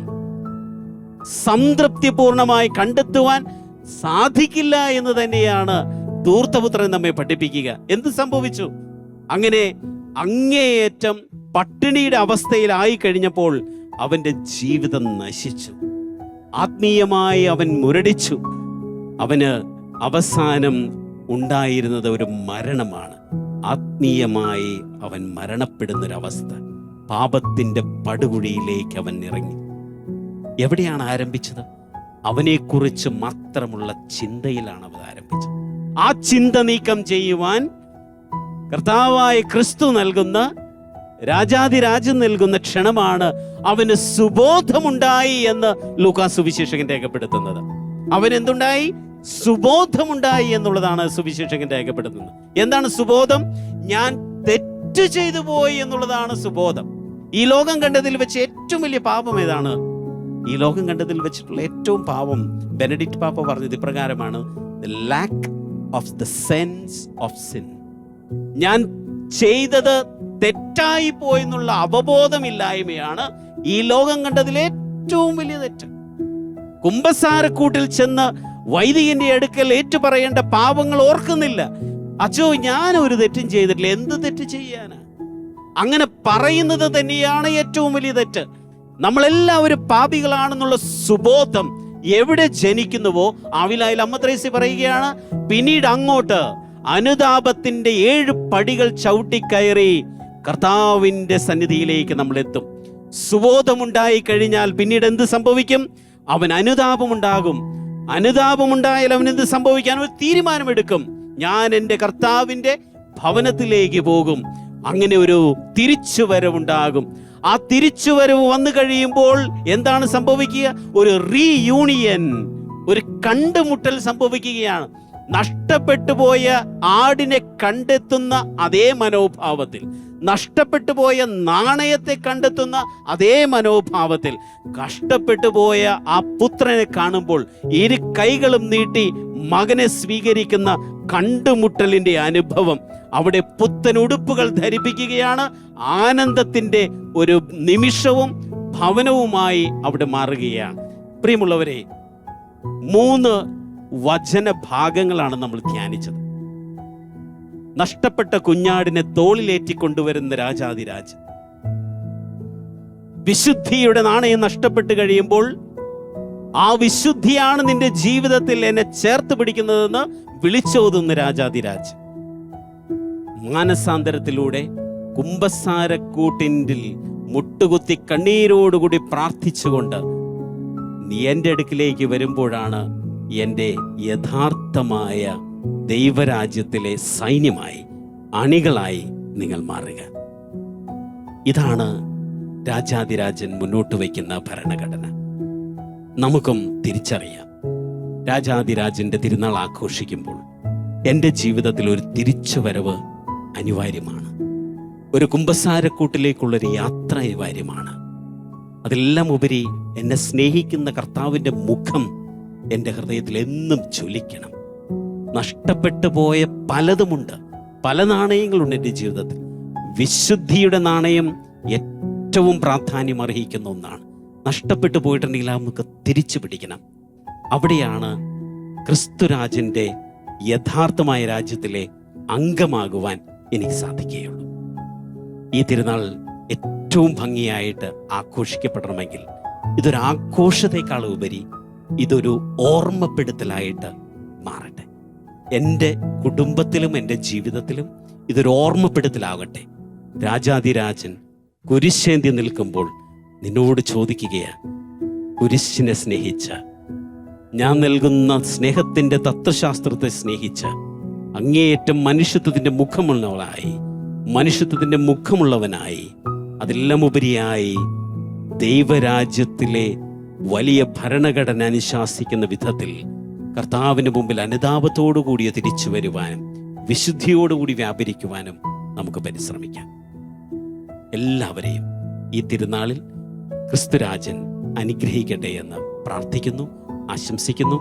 സംതൃപ്തിപൂർണമായി കണ്ടെത്തുവാൻ സാധിക്കില്ല എന്ന് തന്നെയാണ് ധൂർത്തപുത്രൻ നമ്മെ പഠിപ്പിക്കുക. എന്ത് സംഭവിച്ചു? അങ്ങനെ അങ്ങേയറ്റം പട്ടിണിയുടെ അവസ്ഥയിലായി കഴിഞ്ഞപ്പോൾ അവൻ്റെ ജീവിതം നശിച്ചു. ആത്മീയമായി അവൻ മുരടിച്ചു. അവന് അവസാനം ഉണ്ടായിരുന്നത് ഒരു മരണമാണ്. ആത്മീയമായി അവൻ മരണപ്പെടുന്നൊരവസ്ഥ. പാപത്തിൻ്റെ പടുകുഴിയിലേക്ക് അവൻ ഇറങ്ങി. എവിടെയാണ് ആരംഭിച്ചത്? അവനെക്കുറിച്ച് മാത്രമുള്ള ചിന്തയിലാണ് അവൻ ആരംഭിച്ചത്. ആ ചിന്ത നീക്കം ചെയ്യുവാൻ കർത്താവായ ക്രിസ്തു നൽകുന്ന, രാജാതിരാജൻ നൽകുന്ന ക്ഷണമാണ് അവന് സുബോധമുണ്ടായി എന്ന് ലൂക്കാ സുവിശേഷകൻ രേഖപ്പെടുത്തുന്നത്. അവൻ എന്തുണ്ടായി? സുബോധമുണ്ടായി എന്നുള്ളതാണ് സുവിശേഷകൻ രേഖപ്പെടുത്തുന്നത്. എന്താണ് സുബോധം? ഞാൻ തെറ്റ് ചെയ്തു പോയി എന്നുള്ളതാണ് സുബോധം. ഈ ലോകം കണ്ടതിൽ വെച്ച് ഏറ്റവും വലിയ പാപം ഏതാണ്? ഈ ലോകം കണ്ടതിൽ വെച്ചിട്ടുള്ള ഏറ്റവും പാപം, ബെനഡിക്റ്റ് പാപ്പ പറഞ്ഞത് ഇപ്രകാരമാണ്: the lack of the sense of sin. ഞാൻ ചെയ്തത് തെറ്റായി പോയെന്നുള്ള അവബോധമില്ലായ്മയാണ് ഈ ലോകം കണ്ടതിൽ ഏറ്റവും വലിയ തെറ്റ്. കുമ്പസാരക്കൂട്ടിൽ ചെന്ന് വൈദികന്റെ അടുക്കൽ ഏറ്റുപറയേണ്ട പാപങ്ങൾ ഓർക്കുന്നില്ല. അച്ചോ, ഞാൻ ഒരു തെറ്റും ചെയ്തിട്ടില്ല, എന്ത് തെറ്റ് ചെയ്യാനാ? അങ്ങനെ പറയുന്നത് തന്നെയാണ് ഏറ്റവും വലിയ തെറ്റ്. നമ്മളെല്ലാവരും പാപികളാണെന്നുള്ള സുബോധം എവിടെ ജനിക്കുന്നുവോ, ആവിലായിൽ അമ്മ ത്രേസ്യ പറയുകയാണ്, പിന്നീട് അങ്ങോട്ട് അനുതാപത്തിന്റെ 7 പടികൾ ചവിട്ടിക്കയറി കർത്താവിന്റെ സന്നിധിയിലേക്ക് നമ്മൾ എത്തും. സുബോധമുണ്ടായി കഴിഞ്ഞാൽ പിന്നീട് എന്ത് സംഭവിക്കും? അവൻ അനുതാപമുണ്ടാകും. അനുതാപമുണ്ടായാൽ അവൻ എന്ത് സംഭവിക്കാൻ? ഒരു തീരുമാനമെടുക്കും, ഞാൻ എൻ്റെ കർത്താവിൻ്റെ ഭവനത്തിലേക്ക് പോകും. അങ്ങനെ ഒരു തിരിച്ചുവരവുണ്ടാകും. ആ തിരിച്ചുവരവ് വന്നു കഴിയുമ്പോൾ എന്താണ് സംഭവിക്കുക? ഒരു റീയൂണിയൻ, ഒരു കണ്ടുമുട്ടൽ സംഭവിക്കുകയാണ്. നഷ്ടപ്പെട്ടു പോയ ആടിനെ കണ്ടെത്തുന്ന അതേ മനോഭാവത്തിൽ, നഷ്ടപ്പെട്ടു പോയ നാണയത്തെ കണ്ടെത്തുന്ന അതേ മനോഭാവത്തിൽ, കഷ്ടപ്പെട്ടു പോയ ആ പുത്രനെ കാണുമ്പോൾ ഇരു കൈകളും നീട്ടി മകനെ സ്വീകരിക്കുന്ന കണ്ടുമുട്ടലിന്റെ അനുഭവം, അവിടെ പുത്തനുടുപ്പുകൾ ധരിപ്പിക്കുകയാണ്. ആനന്ദത്തിന്റെ ഒരു നിമിഷവും ഭവനവുമായി അവിടെ മാറുകയാണ്. പ്രിയമുള്ളവരെ, 3 വചനഭാഗങ്ങളാണ് നമ്മൾ ധ്യാനിച്ചത്. നഷ്ടപ്പെട്ട കുഞ്ഞാടിനെ തോളിലേറ്റിക്കൊണ്ടുവരുന്ന രാജാതിരാജൻ, വിശുദ്ധിയുടെ നാണയം നഷ്ടപ്പെട്ട് കഴിയുമ്പോൾ ആ വിശുദ്ധിയാണ് നിന്റെ ജീവിതത്തിൽ എന്നെ ചേർത്ത് പിടിക്കുന്നതെന്ന് വിളിച്ചോതുന്ന രാജാതിരാജൻ, മാനസാന്തരത്തിലൂടെ കുമ്പസാരക്കൂട്ടിൽ മുട്ടുകുത്തി കണ്ണീരോടുകൂടി പ്രാർത്ഥിച്ചുകൊണ്ട് നീ എൻ്റെ അടുക്കിലേക്ക് വരുമ്പോഴാണ് എൻ്റെ യഥാർത്ഥമായ ദൈവരാജ്യത്തിലെ സൈന്യമായി, അണികളായി നിങ്ങൾ മാറുക. ഇതാണ് രാജാതിരാജൻ മുന്നോട്ട് വയ്ക്കുന്ന ഭരണഘടന. നമുക്കും തിരിച്ചറിയാം, രാജാതിരാജന്റെ തിരുനാൾ ആഘോഷിക്കുമ്പോൾ എൻ്റെ ജീവിതത്തിൽ ഒരു തിരിച്ചുവരവ് അനിവാര്യമാണ്. ഒരു കുമ്പസാരക്കൂട്ടിലേക്കുള്ളൊരു യാത്ര അനിവാര്യമാണ്. അതെല്ലാം ഉപരി എന്നെ സ്നേഹിക്കുന്ന കർത്താവിൻ്റെ മുഖം എൻ്റെ ഹൃദയത്തിൽ എന്നും ജ്വലിക്കണം. നഷ്ടപ്പെട്ടു പോയ പലതുമുണ്ട്, പല നാണയങ്ങളുണ്ട് എൻ്റെ ജീവിതത്തിൽ. വിശുദ്ധിയുടെ നാണയം ഏറ്റവും പ്രാധാന്യം അർഹിക്കുന്ന ഒന്നാണ്. നഷ്ടപ്പെട്ടു പോയിട്ടുണ്ടെങ്കിൽ നമുക്ക് തിരിച്ചു പിടിക്കണം. അവിടെയാണ് ക്രിസ്തുരാജന്റെ യഥാർത്ഥമായ രാജ്യത്തിലെ അംഗമാകുവാൻ എനിക്ക് സാധിക്കുകയുള്ളൂ. ഈ തിരുനാൾ ഏറ്റവും ഭംഗിയായിട്ട് ആഘോഷിക്കപ്പെടണമെങ്കിൽ ഇതൊരു ആഘോഷത്തെക്കാൾ ഉപരി ഇതൊരു ഓർമ്മപ്പെടുത്തലായിട്ട് മാറട്ടെ. എൻ്റെ കുടുംബത്തിലും എൻ്റെ ജീവിതത്തിലും ഇതൊരു ഓർമ്മപ്പെടുത്തലാകട്ടെ. രാജാതിരാജൻ കുരിശേന്തി നിൽക്കുമ്പോൾ നിന്നോട് ചോദിക്കുകയാണ്, കുരിശിനെ സ്നേഹിച്ച, ഞാൻ നൽകുന്ന സ്നേഹത്തിൻ്റെ തത്വശാസ്ത്രത്തെ സ്നേഹിച്ച, അങ്ങേയറ്റം മനുഷ്യത്വത്തിൻ്റെ മുഖമുള്ളവനായി, അതെല്ലാം ഉപരിയായി ദൈവരാജ്യത്തിലെ വലിയ ഭരണഘടന അനുശാസിക്കുന്ന വിധത്തിൽ കർത്താവിന് മുമ്പിൽ അനുതാപത്തോടുകൂടി തിരിച്ചു വരുവാനും വിശുദ്ധിയോടുകൂടി വ്യാപരിക്കുവാനും നമുക്ക് പരിശ്രമിക്കാം. എല്ലാവരെയും ഈ തിരുനാളിൽ ക്രിസ്തുരാജൻ അനുഗ്രഹിക്കട്ടെ എന്ന് പ്രാർത്ഥിക്കുന്നു, ആശംസിക്കുന്നു.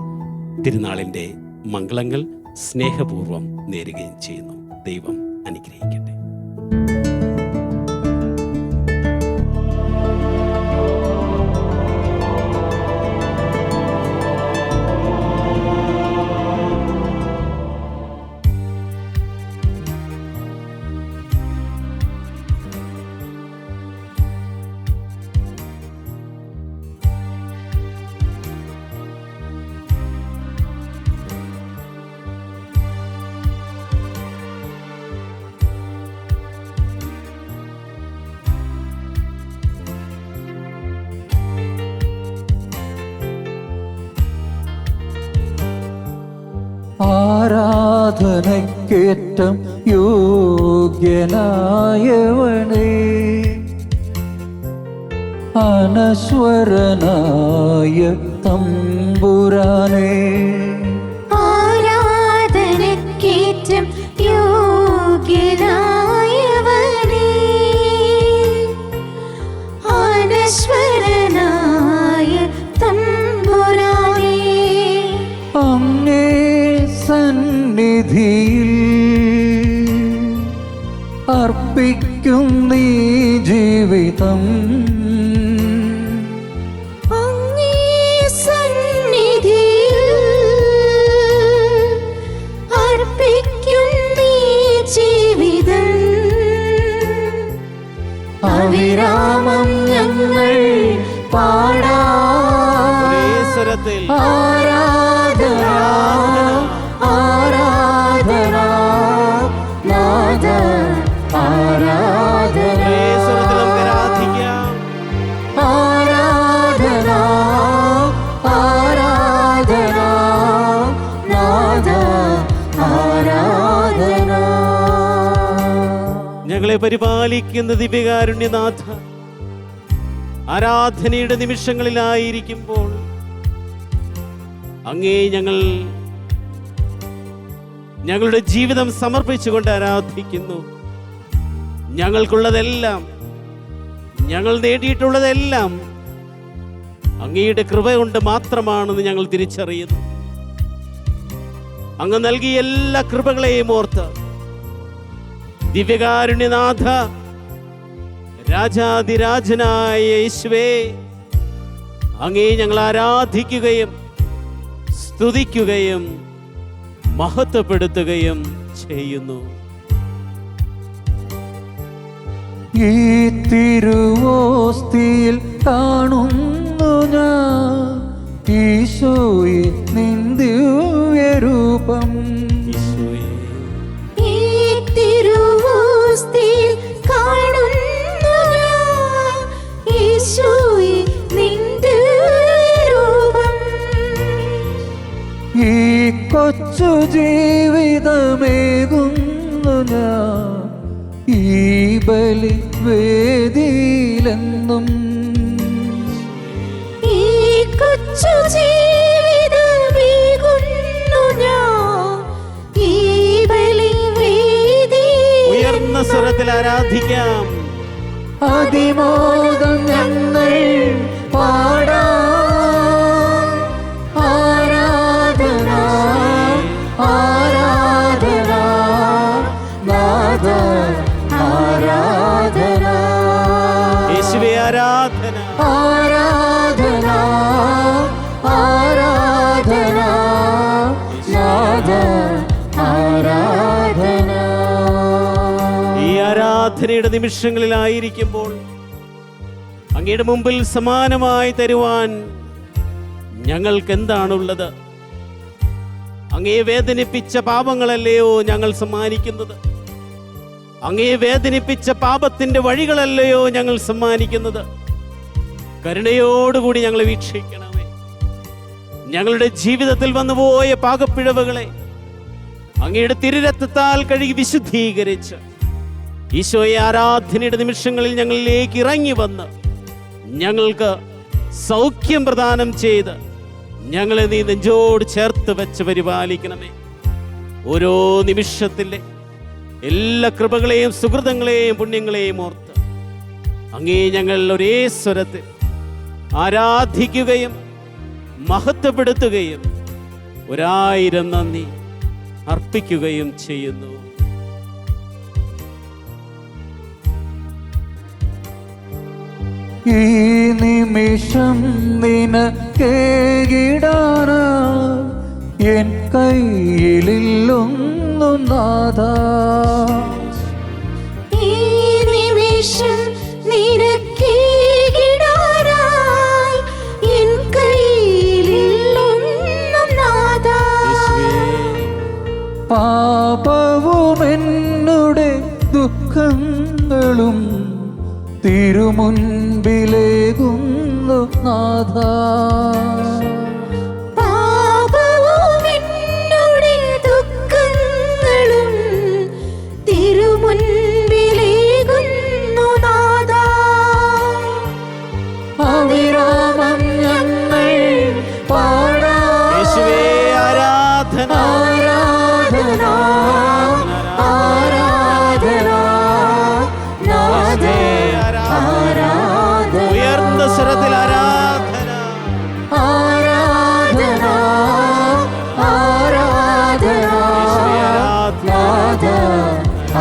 തിരുനാളിൻ്റെ മംഗളങ്ങൾ സ്നേഹപൂർവ്വം നേരുകയും ചെയ്യുന്നു. ദൈവം അനുഗ്രഹിക്കട്ടെ. ആരാധനയ്ക്കേറ്റം യോഗ്യനായവനേ, അനശ്വരനായ തമ്പുരാനേ, ആരാധനയ്ക്കേറ്റം യോഗ്യനായവനേ, അനശ്വരനായ തമ്പുരാനേ, അങ്ങേ സന്നിധിയിൽ അർപ്പിക്കും നീ ജീവിതം, അങ്ങേ സന്നിധിയിൽ അർപ്പിക്കും നീ ജീവിതം. അവിരാമം ഞങ്ങൾ പാടാം ആരാധന ആരാധന നാഥ ആരാധന ആരാധന ആരാധന നാഥ ആരാധന. ഞങ്ങളെ പരിപാലിക്കുന്ന ദിവ്യകാരുണ്യനാഥ, ആരാധനയുടെ നിമിഷങ്ങളിലായിരിക്കുമ്പോൾ അങ്ങേ ഞങ്ങൾ ഞങ്ങളുടെ ജീവിതം സമർപ്പിച്ചുകൊണ്ട് ആരാധിക്കുന്നു. ഞങ്ങൾക്കുള്ളതെല്ലാം, ഞങ്ങൾ നേടിയിട്ടുള്ളതെല്ലാം അങ്ങയുടെ കൃപ കൊണ്ട് മാത്രമാണെന്ന് ഞങ്ങൾ തിരിച്ചറിയുന്നു. അങ്ങ് നൽകിയ എല്ലാ കൃപകളെയും ഓർത്ത് ദിവ്യകാരുണ്യനാഥ, രാജാതിരാജനായ യേശുവേ, അങ്ങേ ഞങ്ങൾ ആരാധിക്കുകയും സ്തുതിക്കുകയും മഹത്വപ്പെടുത്തുകയും ചെയ്യുന്നു. ഈ തിരുവോസ്തിയിൽ കാണുന്നു ഞാൻ ഈശോയെ നിൻ ദിവ്യരൂപം. ഈ തിരുവോസ്തിയിൽ കാണുന്നു ഞാൻ യേശുവേ നിൻ ദിവ്യരൂപം. ഈ കൊച്ചു ജീവിതമേകുന്നു ഞാൻ ഈ ബലി വേദിയിലെന്നും. ഈ കൊച്ചു ജീവിതമേകുന്നു ഞാൻ ഈ ബലിവേദി. ഉയർന്ന സ്വരത്തിൽ ആരാധിക്കാം. അതിമോദം ഞങ്ങൾ പാടാം. ആരാധന ആരാധന നാഥ ആരാധന. യേശുവേ ആരാധന. ആരാധന ആരാധന നാഥ ആരാധന. ഈ ആരാധനയുടെ നിമിഷങ്ങളിലായിരിക്കുമ്പോൾ അങ്ങയുടെ മുമ്പിൽ സമാനമായി തരുവാൻ ഞങ്ങൾക്ക് എന്താണുള്ളത്? അങ്ങയെ വേദനിപ്പിച്ച പാപങ്ങളല്ലയോ ഞങ്ങൾ സമ്മാനിക്കുന്നത്? അങ്ങയെ വേദനിപ്പിച്ച പാപത്തിന്റെ വഴികളല്ലയോ ഞങ്ങൾ സമ്മാനിക്കുന്നത്? കരുണയോടുകൂടി ഞങ്ങളെ വീക്ഷിക്കണമേ. ഞങ്ങളുടെ ജീവിതത്തിൽ വന്നുപോയ പാകപ്പിഴവുകളെ അങ്ങയുടെ തിരുരക്തത്താൽ കഴുകി വിശുദ്ധീകരിച്ച് ഈശോയെ ആരാധനയുടെ നിമിഷങ്ങളിൽ ഞങ്ങളിലേക്ക് ഇറങ്ങി വന്ന് ഞങ്ങൾക്ക് സൗഖ്യം പ്രദാനം ചെയ്ത് ഞങ്ങളെ നീ നെഞ്ചോട് ചേർത്ത് വെച്ച് പരിപാലിക്കണമേ. ഓരോ നിമിഷത്തിലെ എല്ലാ കൃപകളെയും സുഹൃതങ്ങളെയും പുണ്യങ്ങളെയും ഓർത്ത് അങ്ങേ ഞങ്ങൾ ഒരേ സ്വരത്തിൽ ആരാധിക്കുകയും മഹത്വപ്പെടുത്തുകയും 1000 നന്ദി അർപ്പിക്കുകയും ചെയ്യുന്നു. ഈ നിമിഷം നിനക്കേകിടാനാ എൻ കയ്യിലില്ലൊന്നു നാഥ. ഈ നിമിഷം നിനക്കേകിടാനായി എൻ കയ്യിലില്ലൊന്നും നാഥാ. പാപവും എന്നുടെ ദുഃഖങ്ങളും തിരുമുൻപിലേകുന്നു നാഥ. പാപവും എന്നുടെ ദുഃഖങ്ങളും തിരുമുൻപിലേകുന്നു നാഥാ. അവിരാമം ഞങ്ങൾ പാടാം. യേശുവേ ആരാധന. ആരാധന ആരാധന നാഥ ആരാധന. ഉയർന്ന സ്വരത്തിൽ ആരാധന. ആരാധന ആരാധന നാഥ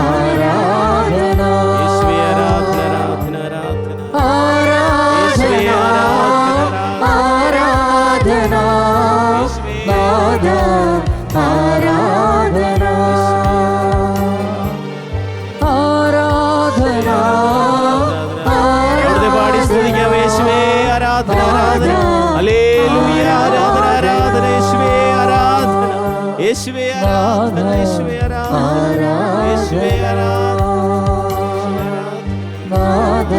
ആരാധന. യേശുവേ ആരാധന. ആരാധന ആരാധന ആരാധന ആരാധന നാഥ ആരാധന. ആരാധന അവിടുത്തെ പാടി സ്തുതിക്കാം. യേശുവേ ആരാധന. ആരാധന ഹല്ലേലൂയ. ആരാധന ആരാധന യേശുവേ ആരാധന. യേശുവേ ആരാധന. യേശുവേ ആരാധന. യേശുവേ ആരാധന. നാഥ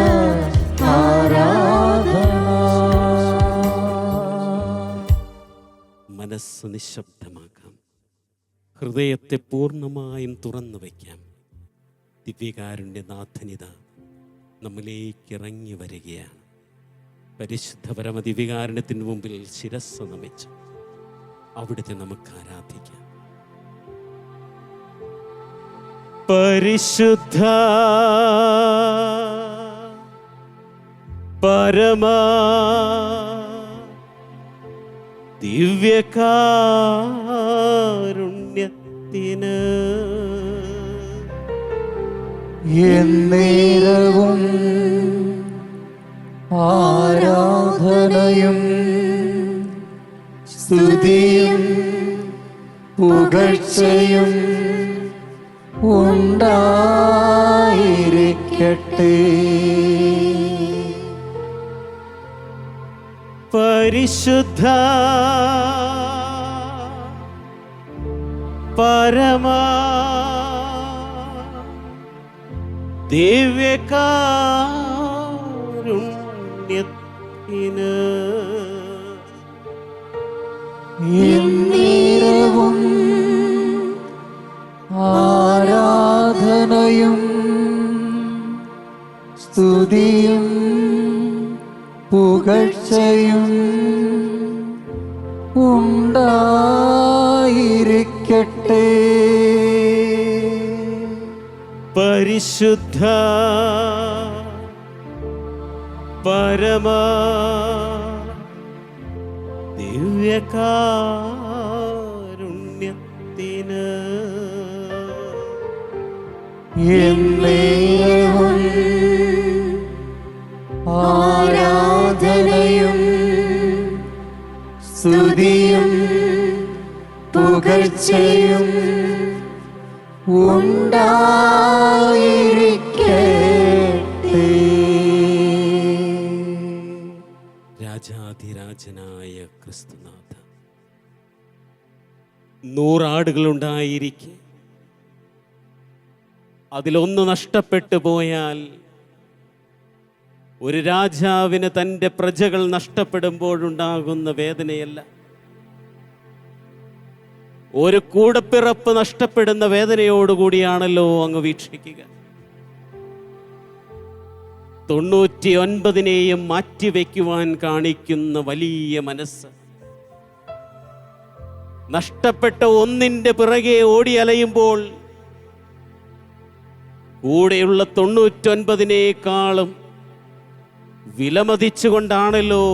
ആരാധന. മനസ്സ് നിശബ്ദമാക്കാം. ഹൃദയത്തെ പൂർണ്ണമായും തുറന്നു വയ്ക്കാം. ദിവ്യകാരുണ്യനാഥനിത നമ്മിലേക്ക് ഇറങ്ങി വരികയാണ്. പരിശുദ്ധ പരമ ദിവ്യകാരുണ്യത്തിന് മുമ്പിൽ ശിരസ്സ് നമിച്ച് അവിടുത്തെ നമുക്ക് ആരാധിക്കാം. പരിശുദ്ധ പരമ ദിവ്യകാരുണ്യത്തിന് എന്നേരവും ആരാധനയും സ്തുതിയും പുകഴ്ചയും ഉണ്ടായിരിക്കട്ടെ. പരിശുദ്ധ പരമ ദിവ്യകാരുണ്യത്തിന് എന്നേരവും ആരാധനയും സ്തുതിയും പുകഴ്ചയും ഉണ്ടായിരിക്കട്ടെ. പരിശുദ്ധ പരമ ദിവ്യകാരുണ്യത്തിന് എന്നേരവും ആരാധനയും സ്തുതിയും പുകഴ്ചയും ഉണ്ടായിരിക്കട്ടെ. രാജാധിരാജനായ ക്രിസ്തുനാഥ, 100 ആടുകളുണ്ടായിരിക്കെ അതിലൊന്ന് നഷ്ടപ്പെട്ടു പോയാൽ, ഒരു രാജാവിന് തൻ്റെ പ്രജകൾ നഷ്ടപ്പെടുമ്പോഴുണ്ടാകുന്ന വേദനയല്ല, ഒരു കൂടപ്പിറപ്പ് നഷ്ടപ്പെടുന്ന വേദനയോടുകൂടിയാണല്ലോ അങ്ങ് വീക്ഷിക്കുക. 99 മാറ്റിവെക്കുവാൻ കാണിക്കുന്ന വലിയ മനസ്സ്, നഷ്ടപ്പെട്ട ഒന്നിൻ്റെ പിറകെ ഓടി അലയുമ്പോൾ കൂടെയുള്ള 99 വിലമതിച്ചുകൊണ്ടാണല്ലോ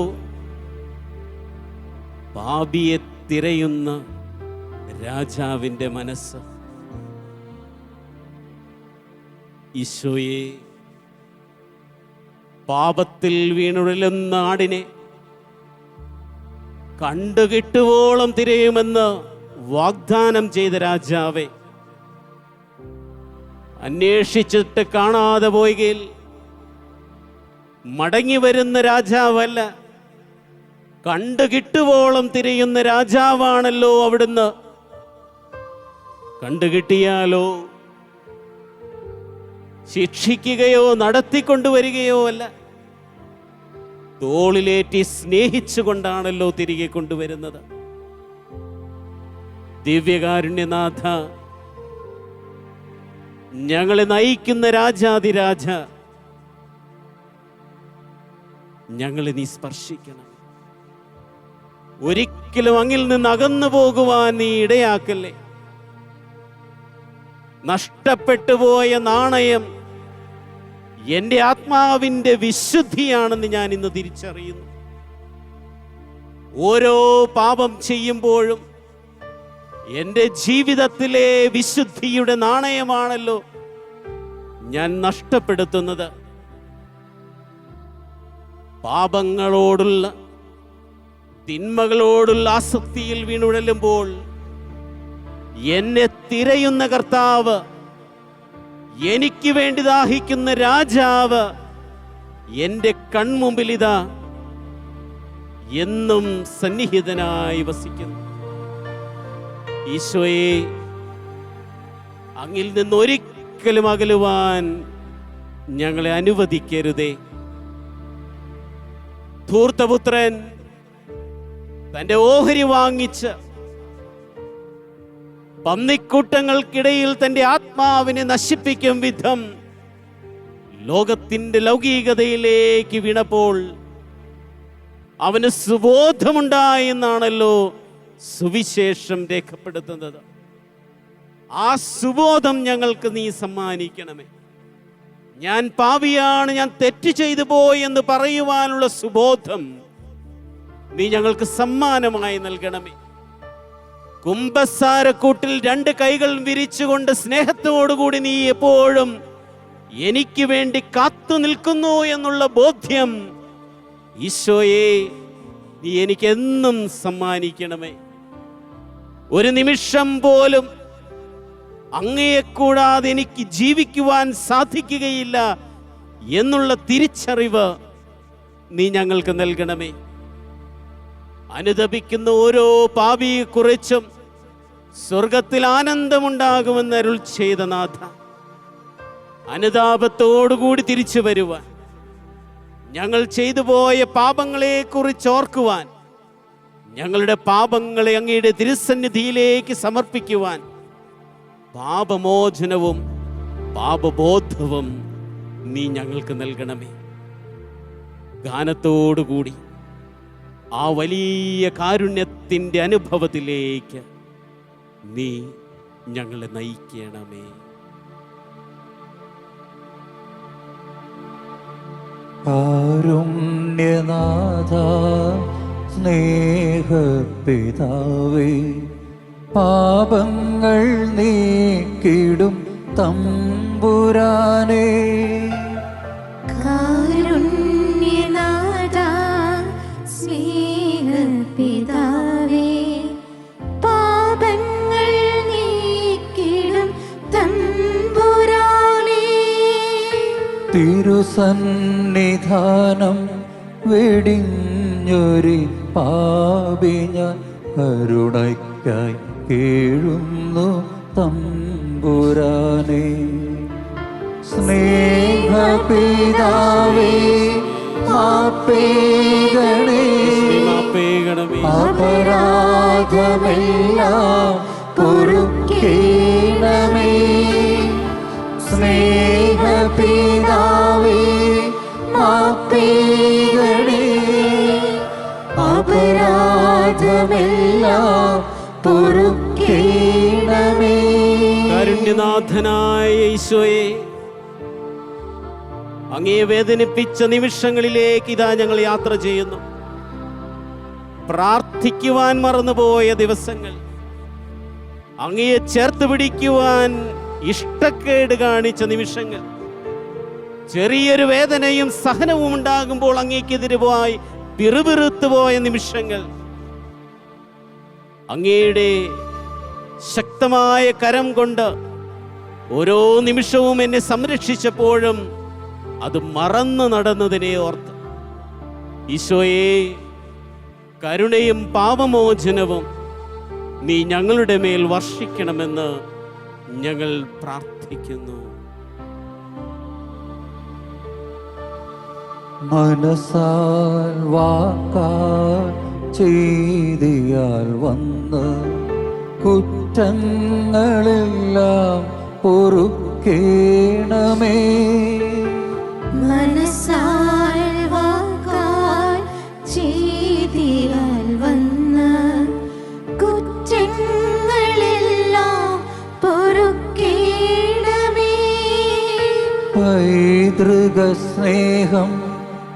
പാപിയെ തിരയുന്ന രാജാവിൻ്റെ മനസ്സ്. ഈശോയെ, പാപത്തിൽ വീണുഴലുന്ന ആടിനെ കണ്ടുകിട്ടുവോളം തിരയുമെന്ന് വാഗ്ദാനം ചെയ്ത രാജാവേ, അന്വേഷിച്ചിട്ട് കാണാതെ പോയെങ്കിൽ മടങ്ങി വരുന്ന രാജാവല്ല, കണ്ടുകിട്ടുവോളം തിരയുന്ന രാജാവാണല്ലോ അവിടുന്ന്. കണ്ടുകിട്ടിയാലോ ശിക്ഷിക്കുകയോ നടത്തിക്കൊണ്ടുവരികയോ അല്ല, തോളിലേറ്റി സ്നേഹിച്ചുകൊണ്ടാണല്ലോ തിരികെ കൊണ്ടുവരുന്നത്. ദിവ്യകാരുണ്യനാഥ, ഞങ്ങളെ നയിക്കുന്ന രാജാതിരാജ, ഞങ്ങളെ നീ സ്പർശിക്കണം. ഒരിക്കലും അങ്ങിൽ നിന്ന് അകന്നു പോകുവാൻ നീ ഇടയാക്കല്ലേ. നഷ്ടപ്പെട്ടു പോയ നാണയം എൻ്റെ ആത്മാവിൻ്റെ വിശുദ്ധിയാണെന്ന് ഞാൻ ഇന്ന് തിരിച്ചറിയുന്നു. ഓരോ പാപം ചെയ്യുമ്പോഴും എൻ്റെ ജീവിതത്തിലെ വിശുദ്ധിയുടെ നാണയമാണല്ലോ ഞാൻ നഷ്ടപ്പെടുത്തുന്നത്. പാപങ്ങളോടുള്ള, തിന്മകളോടുള്ള ആസക്തിയിൽ വീണുഴലുമ്പോൾ എന്നെ തിരയുന്ന കർത്താവ്, എനിക്ക് വേണ്ടി ദാഹിക്കുന്ന രാജാവ് എൻ്റെ കൺമുമ്പിൽ ഇതാ എന്നും സന്നിഹിതനായി വസിക്കുന്നു. ഈശോയെ, അങ്ങിൽ നിന്നൊരിക്കലും അകലുവാൻ ഞങ്ങളെ അനുവദിക്കരുതേ. ധൂർത്തപുത്രൻ തൻ്റെ ഓഹരി വാങ്ങിച്ച് പന്നിക്കൂട്ടങ്ങൾക്കിടയിൽ തൻ്റെ ആത്മാവിനെ നശിപ്പിക്കും വിധം ലോകത്തിൻ്റെ ലൗകികതയിലേക്ക് വീണപ്പോൾ അവന് സുബോധമുണ്ടായെന്നാണല്ലോ സുവിശേഷം രേഖപ്പെടുത്തുന്നത്. ആ സുബോധം ഞങ്ങൾക്ക് നീ സമ്മാനിക്കണമേ. ഞാൻ പാപിയാണ്, ഞാൻ തെറ്റ് ചെയ്തു പോയി എന്ന് പറയുവാനുള്ള സുബോധം നീ ഞങ്ങൾക്ക് സമ്മാനമായി നൽകണമേ. കുമ്പസാരക്കൂട്ടിൽ 2 കൈകൾ വിരിച്ചുകൊണ്ട് സ്നേഹത്തോടുകൂടി നീ എപ്പോഴും എനിക്ക് വേണ്ടി കാത്തു നിൽക്കുന്നു എന്നുള്ള ബോധ്യം ഈശോയെ നീ എനിക്കെന്നും സമ്മാനിക്കണമേ. ഒരു നിമിഷം പോലും അങ്ങയെ കൂടാതെ എനിക്ക് ജീവിക്കുവാൻ സാധിക്കുകയില്ല എന്നുള്ള തിരിച്ചറിവ് നീ ഞങ്ങൾക്ക് നൽകണമേ. അനുതപിക്കുന്ന ഓരോ പാപിയെക്കുറിച്ചും സ്വർഗത്തിൽ ആനന്ദമുണ്ടാകുമെന്ന് അരുൾ ചെയ്ത നാഥ, അനുതാപത്തോടുകൂടി തിരിച്ചു വരുവാൻ, ഞങ്ങൾ ചെയ്തു പോയ പാപങ്ങളെക്കുറിച്ച് ഓർക്കുവാൻ, ഞങ്ങളുടെ പാപങ്ങളെ അങ്ങയുടെ തിരുസന്നിധിയിലേക്ക് സമർപ്പിക്കുവാൻ പാപമോചനവും പാപബോധവും നീ ഞങ്ങൾക്ക് നൽകണമേ. ഗാനത്തോടുകൂടി ആ വലിയ കാരുണ്യത്തിൻ്റെ അനുഭവത്തിലേക്ക് നീ ഞങ്ങളെ നയിക്കണമേ. കാരുണ്യനാഥ സ്നേഹപിതാവേ, പാപങ്ങൾ നീക്കിടും തമ്പുരാനേ. കാരുണ്യനാഥ സ്നേഹപിതാവേ, പാപങ്ങൾ നീക്കിടും തമ്പുരാനേ. തിരുസന്നിധാനം വെടിഞ്ഞൊരു പാപി ഞാൻ, കരുണയ്ക്കായി കേഴുന്നു തമ്പുരാനേ. സ്നേഹപിതാവേ, മാപ്പേകണേ, അപരാധമെല്ലാം പൊറുക്കേണമേ. സ്നേഹപിതാവേ, മാപ്പേകണേ, അപരാധമെല്ലാം പൊറുക്കേണമേ. കാരുണ്യനാഥനായ ഈശോയെ, അങ്ങയെ വേദനിപ്പിച്ച നിമിഷങ്ങളിലേക്ക് ഇതാ ഞങ്ങൾ യാത്ര ചെയ്യുന്നു. പ്രാർത്ഥിക്കുവാൻ മറന്നുപോയ ദിവസങ്ങൾ, അങ്ങയെ ചേർത്ത് പിടിക്കുവാൻ ഇഷ്ടക്കേട് കാണിച്ച നിമിഷങ്ങൾ, ചെറിയൊരു വേദനയും സഹനവും ഉണ്ടാകുമ്പോൾ അങ്ങേക്കെതിരുമായി പിറുപിറുത്തു പോയ നിമിഷങ്ങൾ, അങ്ങയുടെ ശക്തമായ കരം കൊണ്ട് ഓരോ നിമിഷവും എന്നെ സംരക്ഷിച്ചപ്പോഴും അത് മറന്നു നടന്നതിനെ ഓർത്ത് ഈശോയെ, കരുണയും പാപമോചനവും നീ ഞങ്ങളുടെ മേൽ വർഷിക്കണമെന്ന് ഞങ്ങൾ പ്രാർത്ഥിക്കുന്നു. മനസ്സാൽ വാക്കാൽ ചെയ്തിയാൽ വന്ന് കുറ്റങ്ങളെല്ലാം പൊറുക്കേണമേ. മനസ്സാൽ വാക്കാൽ ചെയ്തിയാൽ വന്ന് കുറ്റങ്ങളെല്ലാം പൊറുക്കേണമേ. പൈതൃക സ്നേഹം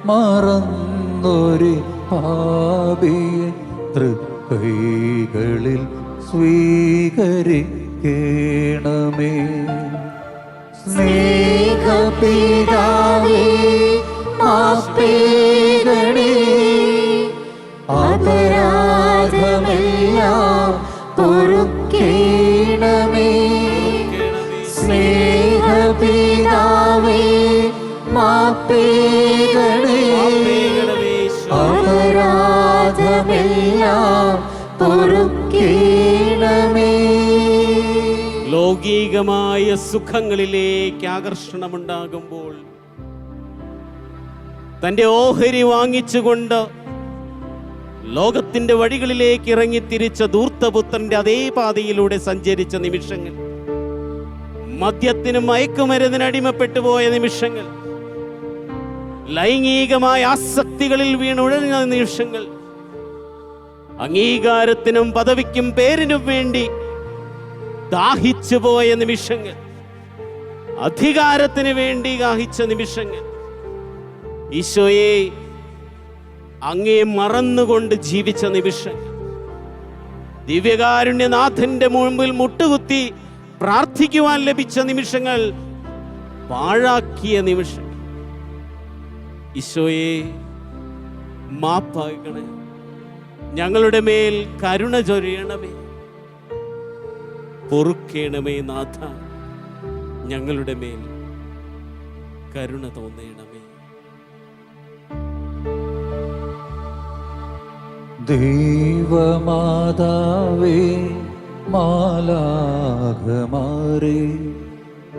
മറന്നൊരു പാപിയെ തൃക്കൈകളിൽ സ്വീകരിക്കേണമേ. സ്നേഹപിതാവേ, മാപ്പേകണേ, അപരാധമെല്ലാം പൊറുക്കേണമേ. സ്നേഹപിതാവേ, മാപ്പേകണേ, അപരാധമെല്ലാം പൊറുക്കേണമേ. ലൗകികമായ സുഖങ്ങളിലേക്ക് ആകർഷണമുണ്ടാകുമ്പോൾ തൻ്റെ ഓഹരി വാങ്ങിച്ചുകൊണ്ട് ലോകത്തിന്റെ വഴികളിലേക്ക് ഇറങ്ങി തിരിച്ച ധൂർത്തപുത്രന്റെ അതേ പാതയിലൂടെ സഞ്ചരിച്ച നിമിഷങ്ങൾ, മദ്യത്തിനും മയക്കുമരുന്നിന് അടിമപ്പെട്ടു പോയ നിമിഷങ്ങൾ, ലൈംഗികമായ ആസക്തികളിൽ വീണുഴഞ്ഞ നിമിഷങ്ങൾ, അംഗീകാരത്തിനും പദവിക്കും പേരിനും വേണ്ടി ദാഹിച്ചു പോയ നിമിഷങ്ങൾ, അധികാരത്തിന് വേണ്ടി ദാഹിച്ച നിമിഷങ്ങൾ, ഈശോയെ അങ്ങേ മറന്നുകൊണ്ട് ജീവിച്ച നിമിഷങ്ങൾ, ദിവ്യകാരുണ്യനാഥന്റെ മുമ്പിൽ മുട്ടുകുത്തി പ്രാർത്ഥിക്കുവാൻ ലഭിച്ച നിമിഷങ്ങൾ പാഴാക്കിയ നിമിഷങ്ങൾ. ഈശോയെ മാപ്പാകണേ, ഞങ്ങളുടെ മേൽ കരുണ ചൊരിയണമേ, പൊറുക്കേണമേ നാഥ, ഞങ്ങളുടെ മേൽ കരുണ തോന്നണമേ. ദൈവമാതാവേ മാലാഖമാരേ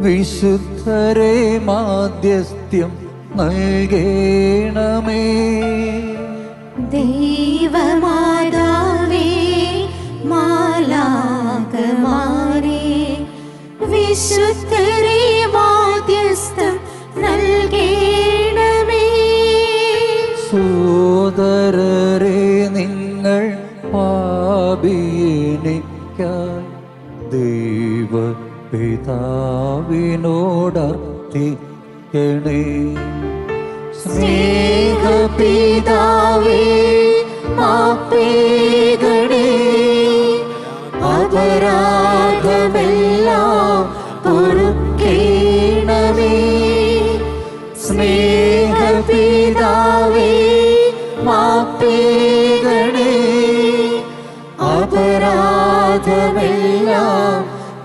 വിശുദ്ധരെ മാധ്യസ്ഥ്യം നൽകേണമേ. ദൈവമാതാവേ മാലാഖമാരേ വിശുദ്ധരെ മാധ്യസ്ഥം നൽകേണമേ. സോദരരെ നിങ്ങൾ പാപിയെനിക്കായി ദൈവ പിതാവിനോടർത്ഥിക്കണേ. സ്നേഹപിതാവേ മാപ്പേകണേ, അപരാധമെല്ലാം പൊറുക്കേണമേ. സ്നേഹപിതാവേ മാപ്പേകണേ, അപരാധമെല്ലാം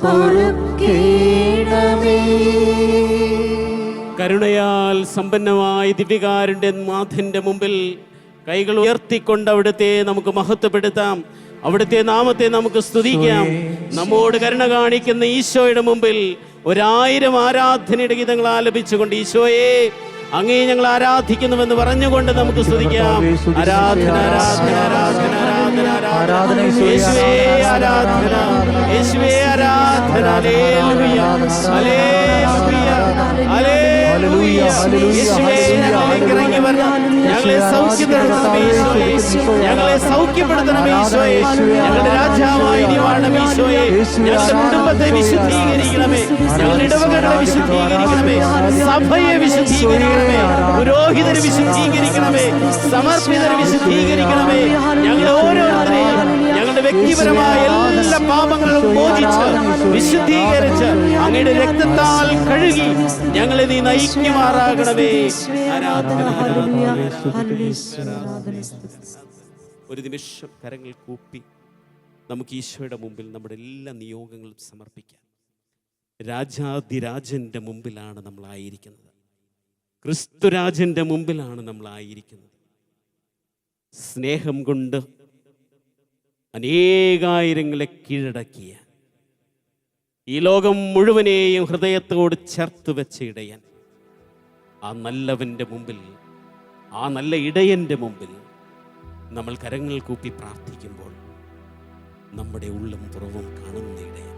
പൊറുക്കേണമേ. കരുണയാൽ സമ്പന്നമായ ദിവ്യകാരുണ്യ നാഥന്റെ മുമ്പിൽ കൈകൾ ഉയർത്തിക്കൊണ്ട് അവിടുത്തെ നമുക്ക് മഹത്വപ്പെടുത്താം, അവിടുത്തെ നാമത്തെ നമുക്ക് സ്തുതിക്കാം. നമ്മോട് കരുണ കാണിക്കുന്ന ഈശോയുടെ മുമ്പിൽ 1000 ആരാധനയുടെ ഗീതങ്ങൾ ആലപിച്ചുകൊണ്ട് ഈശോയെ അങ്ങേ ഞങ്ങൾ ആരാധിക്കുന്നുവെന്ന് പറഞ്ഞുകൊണ്ട് നമുക്ക് സ്തുതിക്കാം. ആരാധന ആരാധന ആരാധന ആരാധന ആരാധന യേശുവേ ആരാധന, യേശുവേ ആരാധന. Hallelujah hallelujah hallelujah. യേശുവേ ഞങ്ങളിലേക്ക് ഇറങ്ങി വരണം, ഞങ്ങളെ സൗഖ്യപ്പെടുത്തണമേ ഈശോയെ, ഞങ്ങളെ സൗഖ്യപ്പെടുത്തണമേ ഈശോയെ, ഞങ്ങളുടെ രാജാവായി നീ വാഴണം ഈശോയെ. ഞങ്ങളുടെ കുടുംബത്തെ വിശുദ്ധീകരിക്കണമേ, ഞങ്ങളുടെ ഇടവകകളെ വിശുദ്ധീകരിക്കണമേ, സഭയെ വിശുദ്ധീകരിക്കണമേ, പുരോഹിതരെ വിശുദ്ധീകരിക്കണമേ, സമർപ്പിതരെ വിശുദ്ധീകരിക്കണമേ. ഞങ്ങൾ ഓരോരുത്തരെയും ഞങ്ങളുടെ വ്യക്തിപരമായ എല്ലാ പാപങ്ങളും മോചിച്ച് വിശുദ്ധീകരിച്ച് അങ്ങയുടെ രക്തത്താൽ കഴുകി ഞങ്ങളെ നീ നയിക്കുമാറാകണമേ. ഒരു നിമിഷം കരങ്ങൾ കൂപ്പി നമുക്ക് ഈശോയുടെ മുമ്പിൽ നമ്മുടെ എല്ലാ നിയോഗങ്ങളും സമർപ്പിക്കാം. രാജാധിരാജന്റെ മുമ്പിലാണ് നമ്മളായിരിക്കുന്നത്, ക്രിസ്തുരാജന്റെ മുമ്പിലാണ് നമ്മളായിരിക്കുന്നത്. സ്നേഹം കൊണ്ട് അനേകായിരങ്ങളെ കീഴടക്കിയ, ഈ ലോകം മുഴുവനെയും ഹൃദയത്തോട് ചേർത്ത് വെച്ച ഇടയൻ, ആ നല്ലവൻ്റെ മുമ്പിൽ, ആ നല്ല ഇടയൻ്റെ മുമ്പിൽ നമ്മൾ കരങ്ങൾ കൂപ്പി പ്രാർത്ഥിക്കുമ്പോൾ നമ്മുടെ ഉള്ളും പുറവും കാണുന്ന ഇടയൻ,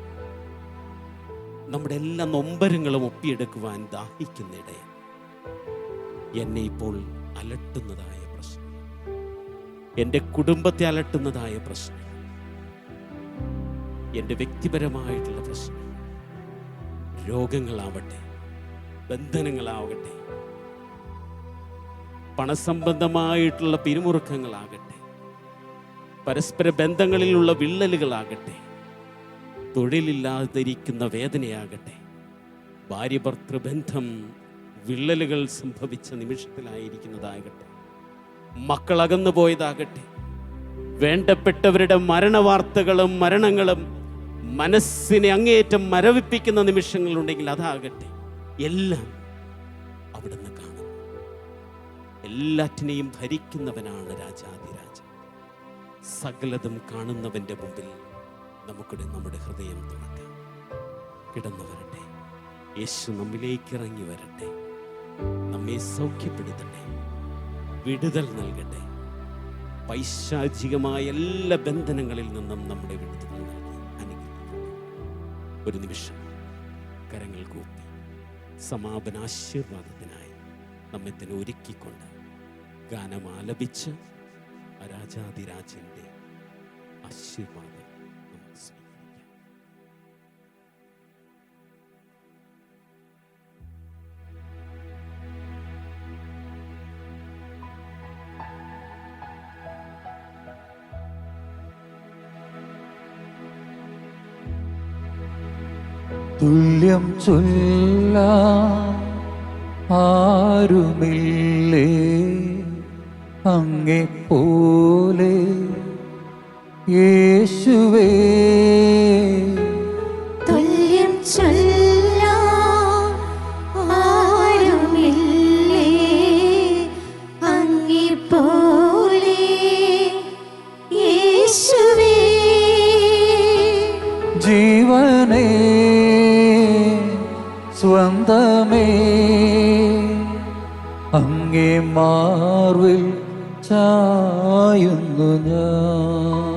നമ്മുടെ എല്ലാ നൊമ്പരങ്ങളും ഒപ്പിയെടുക്കുവാൻ ദാഹിക്കുന്ന ഇടയൻ, എന്നെ ഇപ്പോൾ അലട്ടുന്നതായ പ്രശ്നം, എൻ്റെ കുടുംബത്തെ അലട്ടുന്നതായ പ്രശ്നം, എൻ്റെ വ്യക്തിപരമായിട്ടുള്ള പ്രശ്നം, രോഗങ്ങളാവട്ടെ, ബന്ധനങ്ങളാവട്ടെ, പണസംബന്ധമായിട്ടുള്ള പിരിമുറുക്കങ്ങളാകട്ടെ, പരസ്പര ബന്ധങ്ങളിലുള്ള വിള്ളലുകളാകട്ടെ, തൊഴിലില്ലാതിരിക്കുന്ന വേദനയാകട്ടെ, ഭാര്യ ഭർത്തൃബന്ധം വിള്ളലുകൾ സംഭവിച്ച നിമിഷത്തിലായിരിക്കുന്നതാകട്ടെ, മക്കളകന്നു പോയതാകട്ടെ, വേണ്ടപ്പെട്ടവരുടെ മരണവാർത്തകളും മരണങ്ങളും മനസ്സിനെ അങ്ങേയറ്റം മരവിപ്പിക്കുന്ന നിമിഷങ്ങളുണ്ടെങ്കിൽ അതാകട്ടെ, എല്ലാം അവിടുന്ന് കാണുന്നു. എല്ലാറ്റിനെയും ഭരിക്കുന്നവനാണ് രാജാധിരാജൻ. സകലതും കാണുന്നവൻ്റെ മുമ്പിൽ നമ്മുടെ ഹൃദയം തുറക്കാം. കിടന്നു വരട്ടെ, യേശു നമ്മിലേക്ക് ഇറങ്ങി വരട്ടെ, നമ്മെ സൗഖ്യപ്പെടുത്തട്ടെ, വിടുതൽ നൽകട്ടെ. പൈശാചികമായ എല്ലാ ബന്ധനങ്ങളിൽ നിന്നും നമ്മുടെ വിടുതൽ നൽകി അനുഗ്രഹിക്കട്ടെ. ഒരു നിമിഷം കരങ്ങൾ കൂപ്പി സമാപനാശീർവാദത്തിനായി നമ്മെ തന്നെ ഒരുക്കിക്കൊണ്ട് ഗാനം ആലപിച്ച് രാജാധിരാജന്റെ ആശീർവാദം നമുക്ക് സ്വീകരിക്കാം. തുല്യം ചൊല്ലാൻ ആരുമില്ലേ അങ്ങെപ്പോലെ യേശുവേ. തുല്യം ചൊല്ലാൻ ആരുമില്ലേ അങ്ങെപ്പോലെ യേശുവേ. ജീവനേ സ്വന്തമേ അങ്ങേ മാർവിൽ ചായുന്നു ഞാൻ.